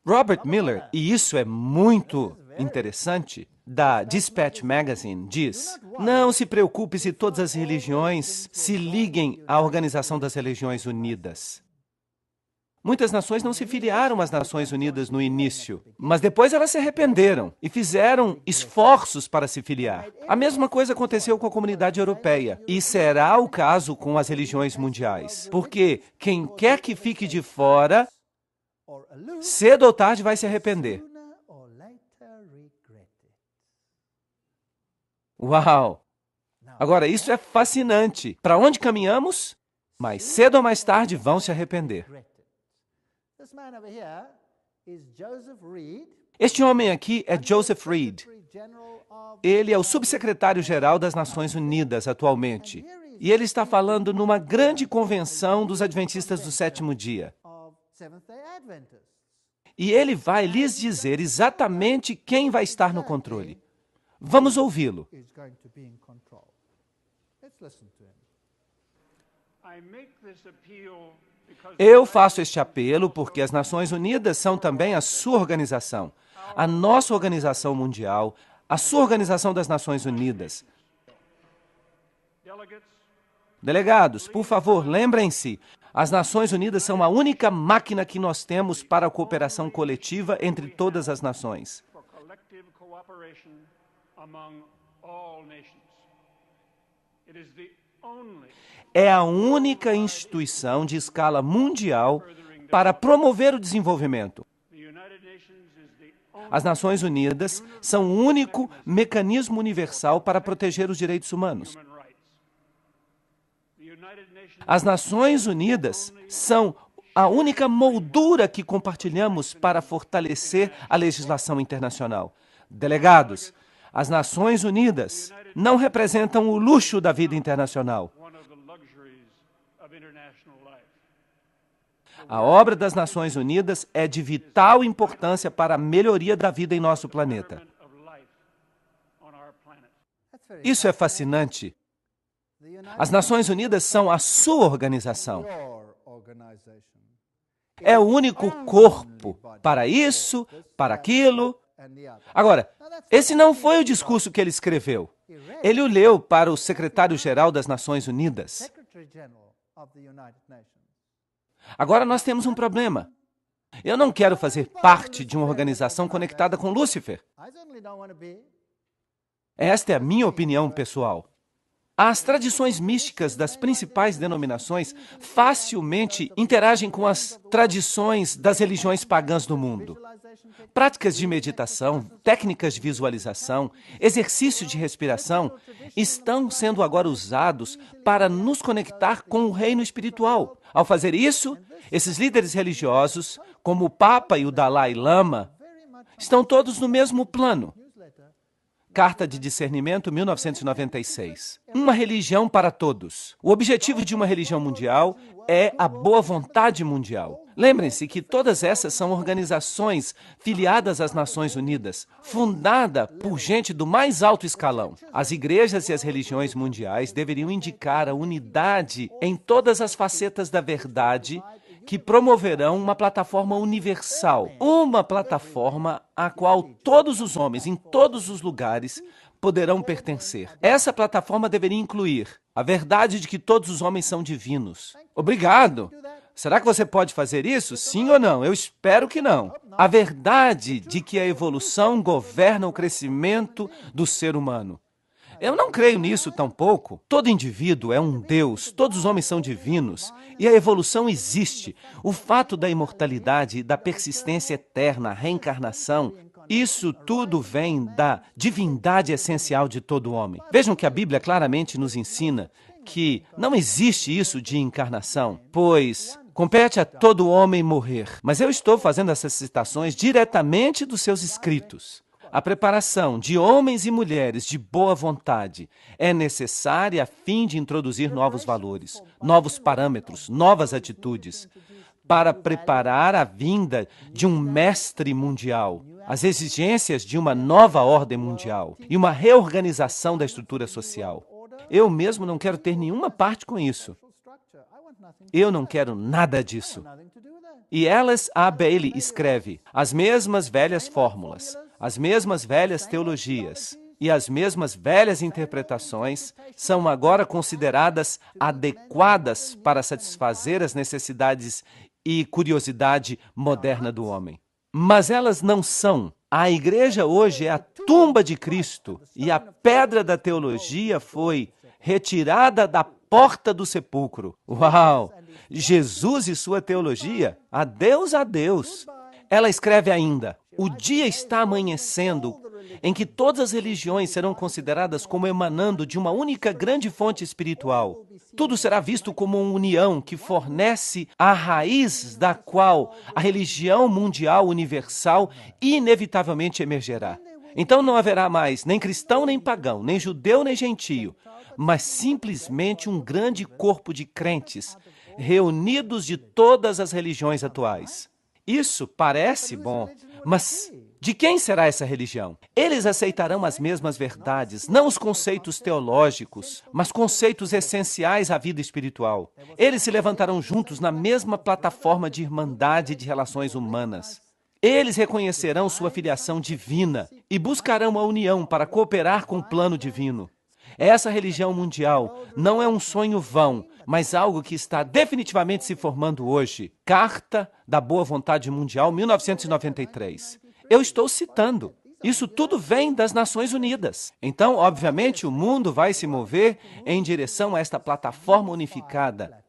Robert Miller, e isso é muito interessante, da Dispatch Magazine, diz: não se preocupe se todas as religiões se liguem à Organização das Religiões Unidas. Muitas nações não se filiaram às Nações Unidas no início, mas depois elas se arrependeram e fizeram esforços para se filiar. A mesma coisa aconteceu com a comunidade europeia, e será o caso com as religiões mundiais, porque quem quer que fique de fora, cedo ou tarde vai se arrepender. Uau! Agora, isso é fascinante. Para onde caminhamos? Mais cedo ou mais tarde vão se arrepender. Este homem aqui é Joseph Reed. Ele é o subsecretário-geral das Nações Unidas atualmente. E ele está falando numa grande convenção dos Adventistas do Sétimo Dia. E ele vai lhes dizer exatamente quem vai estar no controle. Vamos ouvi-lo. Eu faço este apelo porque as Nações Unidas são também a sua organização, a nossa organização mundial, a sua organização das Nações Unidas. Delegados, por favor, lembrem-se, as Nações Unidas são a única máquina que nós temos para a cooperação coletiva entre todas as nações. É a única instituição de escala mundial para promover o desenvolvimento. As Nações Unidas são o único mecanismo universal para proteger os direitos humanos. As Nações Unidas são a única moldura que compartilhamos para fortalecer a legislação internacional. Delegados, as Nações Unidas não representam o luxo da vida internacional. A obra das Nações Unidas é de vital importância para a melhoria da vida em nosso planeta. Isso é fascinante. As Nações Unidas são a sua organização. É o único corpo para isso, para aquilo. Agora, esse não foi o discurso que ele escreveu. Ele o leu para o secretário-geral das Nações Unidas. Agora nós temos um problema. Eu não quero fazer parte de uma organização conectada com Lúcifer. Esta é a minha opinião pessoal. As tradições místicas das principais denominações facilmente interagem com as tradições das religiões pagãs do mundo. Práticas de meditação, técnicas de visualização, exercício de respiração estão sendo agora usados para nos conectar com o reino espiritual. Ao fazer isso, esses líderes religiosos, como o Papa e o Dalai Lama, estão todos no mesmo plano. Carta de Discernimento, 1996. Uma religião para todos. O objetivo de uma religião mundial é a boa vontade mundial. Lembrem-se que todas essas são organizações filiadas às Nações Unidas, fundada por gente do mais alto escalão. As igrejas e as religiões mundiais deveriam indicar a unidade em todas as facetas da verdade que promoverão uma plataforma universal, uma plataforma à qual todos os homens, em todos os lugares, poderão pertencer. Essa plataforma deveria incluir a verdade de que todos os homens são divinos. Obrigado! Será que você pode fazer isso? Sim ou não? Eu espero que não. A verdade de que a evolução governa o crescimento do ser humano. Eu não creio nisso tampouco. Todo indivíduo é um Deus, todos os homens são divinos, e a evolução existe. O fato da imortalidade, da persistência eterna, a reencarnação, Isso tudo vem da divindade essencial de todo homem. Vejam que a Bíblia claramente nos ensina que não existe isso de encarnação, pois compete a todo homem morrer. Mas eu estou fazendo essas citações diretamente dos seus escritos. A preparação de homens e mulheres de boa vontade é necessária a fim de introduzir novos valores, novos parâmetros, novas atitudes, para preparar a vinda de um mestre mundial, as exigências de uma nova ordem mundial e uma reorganização da estrutura social. Eu mesmo não quero ter nenhuma parte com isso. Eu não quero nada disso. E Alice A. Bailey escreve: as mesmas velhas fórmulas, as mesmas velhas teologias e as mesmas velhas interpretações são agora consideradas adequadas para satisfazer as necessidades e curiosidade moderna do homem. Mas elas não são. A igreja hoje é a tumba de Cristo e a pedra da teologia foi retirada da porta do sepulcro. Uau! Jesus e sua teologia? Adeus, adeus. Ela escreve ainda: o dia está amanhecendo em que todas as religiões serão consideradas como emanando de uma única grande fonte espiritual. Tudo será visto como uma união que fornece a raiz da qual a religião mundial universal inevitavelmente emergerá. Então não haverá mais nem cristão nem pagão, nem judeu nem gentio, mas simplesmente um grande corpo de crentes reunidos de todas as religiões atuais. Isso parece bom, mas de quem será essa religião? Eles aceitarão as mesmas verdades, não os conceitos teológicos, mas conceitos essenciais à vida espiritual. Eles se levantarão juntos na mesma plataforma de irmandade e de relações humanas. Eles reconhecerão sua filiação divina e buscarão a união para cooperar com o plano divino. Essa religião mundial não é um sonho vão, mas algo que está definitivamente se formando hoje. Carta da Boa Vontade Mundial, 1993. Eu estou citando. Isso tudo vem das Nações Unidas. Então, obviamente, o mundo vai se mover em direção a esta plataforma unificada.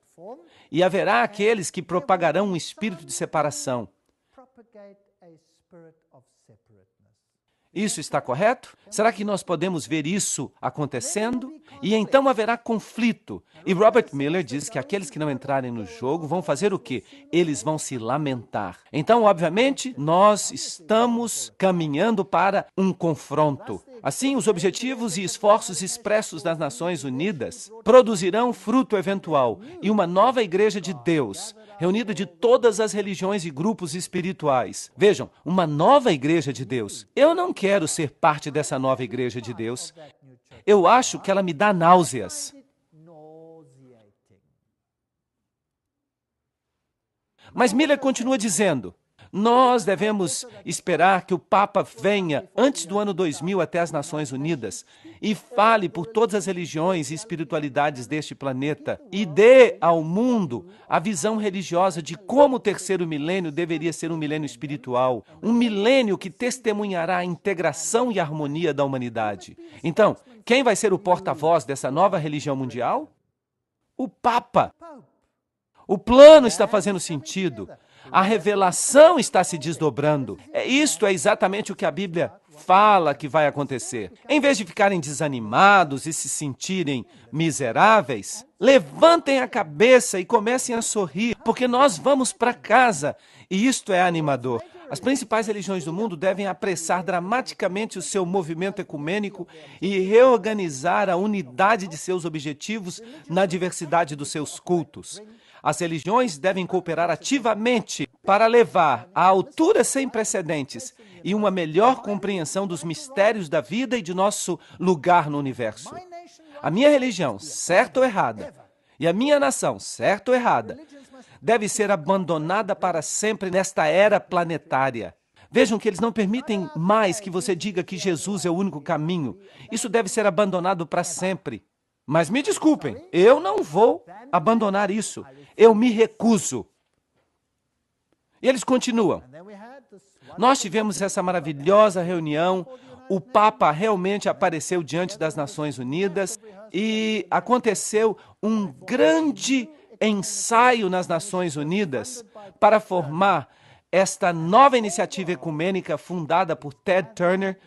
E haverá aqueles que propagarão um espírito de separação. Isso está correto? Será que nós podemos ver isso acontecendo? E então haverá conflito. E Robert Miller diz que aqueles que não entrarem no jogo vão fazer o quê? Eles vão se lamentar. Então, obviamente, nós estamos caminhando para um confronto. Assim, os objetivos e esforços expressos das Nações Unidas produzirão fruto eventual e uma nova igreja de Deus, reunida de todas as religiões e grupos espirituais. Vejam, uma nova igreja de Deus. Eu não quero ser parte dessa nova igreja de Deus. Eu acho que ela me dá náuseas. Mas Miller continua dizendo: nós devemos esperar que o Papa venha antes do ano 2000 até as Nações Unidas e fale por todas as religiões e espiritualidades deste planeta e dê ao mundo a visão religiosa de como o terceiro milênio deveria ser um milênio espiritual, um milênio que testemunhará a integração e a harmonia da humanidade. Então, quem vai ser o porta-voz dessa nova religião mundial? O Papa. O plano está fazendo sentido. A revelação está se desdobrando. Isto é exatamente o que a Bíblia fala que vai acontecer. Em vez de ficarem desanimados e se sentirem miseráveis, levantem a cabeça e comecem a sorrir, porque nós vamos para casa. E isto é animador. As principais religiões do mundo devem apressar dramaticamente o seu movimento ecumênico e reorganizar a unidade de seus objetivos na diversidade dos seus cultos. As religiões devem cooperar ativamente para levar a alturas sem precedentes e uma melhor compreensão dos mistérios da vida e de nosso lugar no universo. A minha religião, certa ou errada, e a minha nação, certa ou errada, deve ser abandonada para sempre nesta era planetária. Vejam que eles não permitem mais que você diga que Jesus é o único caminho. Isso deve ser abandonado para sempre. Mas me desculpem, eu não vou abandonar isso. Eu me recuso. E eles continuam. Nós tivemos essa maravilhosa reunião, o Papa realmente apareceu diante das Nações Unidas e aconteceu um grande ensaio nas Nações Unidas para formar esta nova iniciativa ecumênica fundada por Ted Turner,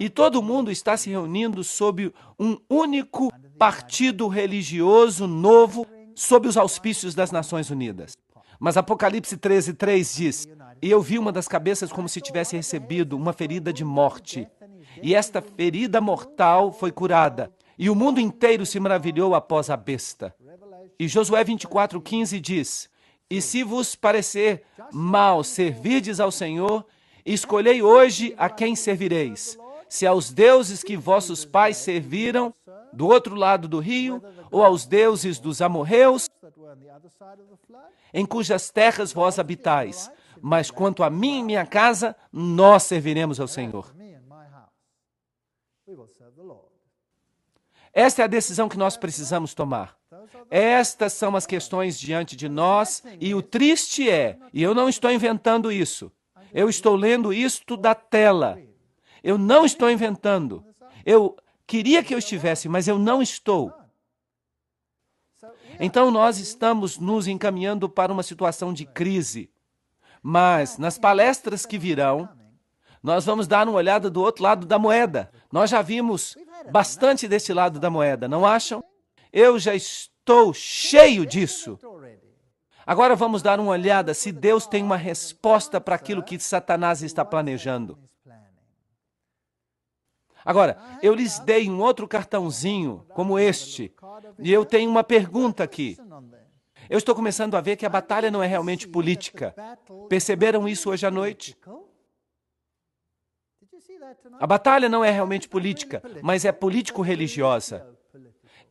e todo mundo está se reunindo sob um único partido religioso novo, sob os auspícios das Nações Unidas. Mas Apocalipse 13:3 diz: "E eu vi uma das cabeças como se tivesse recebido uma ferida de morte. E esta ferida mortal foi curada. E o mundo inteiro se maravilhou após a besta." E Josué 24:15 diz: "E se vos parecer mal servirdes ao Senhor, escolhei hoje a quem servireis. Se aos deuses que vossos pais serviram do outro lado do rio, ou aos deuses dos amorreus, em cujas terras vós habitais. Mas quanto a mim e minha casa, nós serviremos ao Senhor." Esta é a decisão que nós precisamos tomar. Estas são as questões diante de nós, e o triste é, e eu não estou inventando isso, eu estou lendo isto da tela. Eu não estou inventando. Eu queria que eu estivesse, mas eu não estou. Então nós estamos nos encaminhando para uma situação de crise. Mas nas palestras que virão, nós vamos dar uma olhada do outro lado da moeda. Nós já vimos bastante deste lado da moeda, não acham? Eu já estou cheio disso. Agora vamos dar uma olhada se Deus tem uma resposta para aquilo que Satanás está planejando. Agora, eu lhes dei um outro cartãozinho, como este, e eu tenho uma pergunta aqui. Eu estou começando a ver que a batalha não é realmente política. Perceberam isso hoje à noite? A batalha não é realmente política, mas é político-religiosa.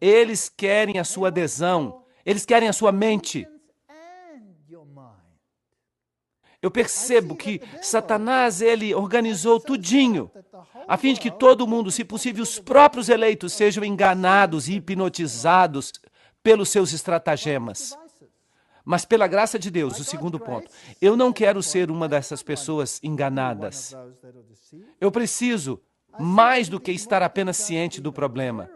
Eles querem a sua adesão, eles querem a sua mente. Eu percebo que Satanás, ele organizou tudinho, a fim de que todo mundo, se possível, os próprios eleitos, sejam enganados e hipnotizados pelos seus estratagemas. Mas pela graça de Deus, o segundo ponto, eu não quero ser uma dessas pessoas enganadas. Eu preciso, mais do que estar apenas ciente do problema,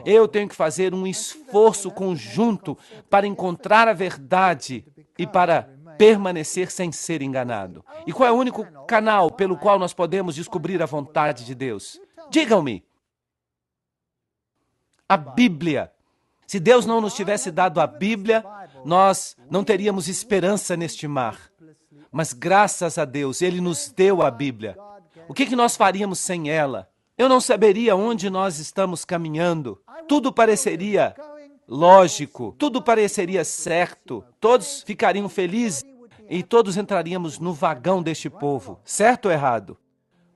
eu tenho que fazer um esforço conjunto para encontrar a verdade e para permanecer sem ser enganado. E qual é o único canal pelo qual nós podemos descobrir a vontade de Deus? Digam-me. A Bíblia. Se Deus não nos tivesse dado a Bíblia, nós não teríamos esperança neste mar. Mas graças a Deus, Ele nos deu a Bíblia. O que nós faríamos sem ela? Eu não saberia onde nós estamos caminhando. Tudo pareceria lógico, tudo pareceria certo. Todos ficariam felizes e todos entraríamos no vagão deste povo. Certo ou errado?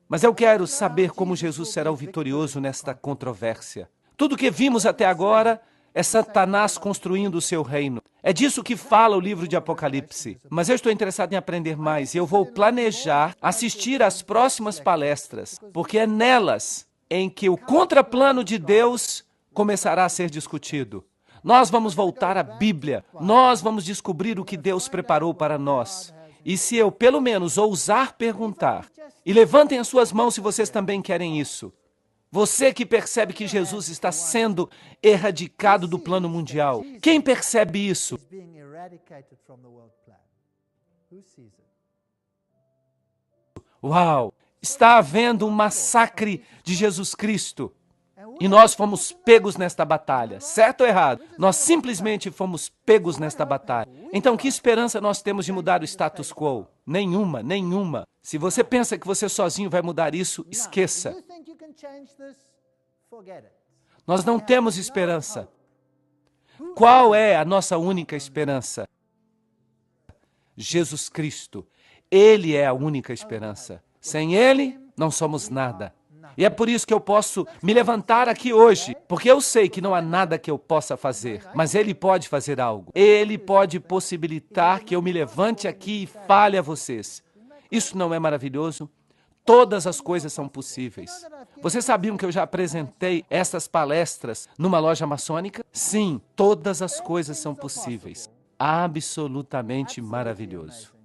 Mas eu quero saber como Jesus será o vitorioso nesta controvérsia. Tudo que vimos até agora é Satanás construindo o seu reino. É disso que fala o livro de Apocalipse. Mas eu estou interessado em aprender mais e eu vou planejar assistir às próximas palestras, porque é nelas em que o contraplano de Deus começará a ser discutido. Nós vamos voltar à Bíblia. Nós vamos descobrir o que Deus preparou para nós. E se eu, pelo menos, ousar perguntar, e levantem as suas mãos se vocês também querem isso. Você que percebe que Jesus está sendo erradicado do plano mundial. Quem percebe isso? Uau! Está havendo um massacre de Jesus Cristo. E nós fomos pegos nesta batalha. Certo ou errado? Nós simplesmente fomos pegos nesta batalha. Então, que esperança nós temos de mudar o status quo? Nenhuma, nenhuma. Se você pensa que você sozinho vai mudar isso, esqueça. Nós não temos esperança. Qual é a nossa única esperança? Jesus Cristo. Ele é a única esperança. Sem Ele, não somos nada. E é por isso que eu posso me levantar aqui hoje, porque eu sei que não há nada que eu possa fazer, mas Ele pode fazer algo. Ele pode possibilitar que eu me levante aqui e fale a vocês. Isso não é maravilhoso? Todas as coisas são possíveis. Vocês sabiam que eu já apresentei essas palestras numa loja maçônica? Sim, todas as coisas são possíveis. Absolutamente maravilhoso.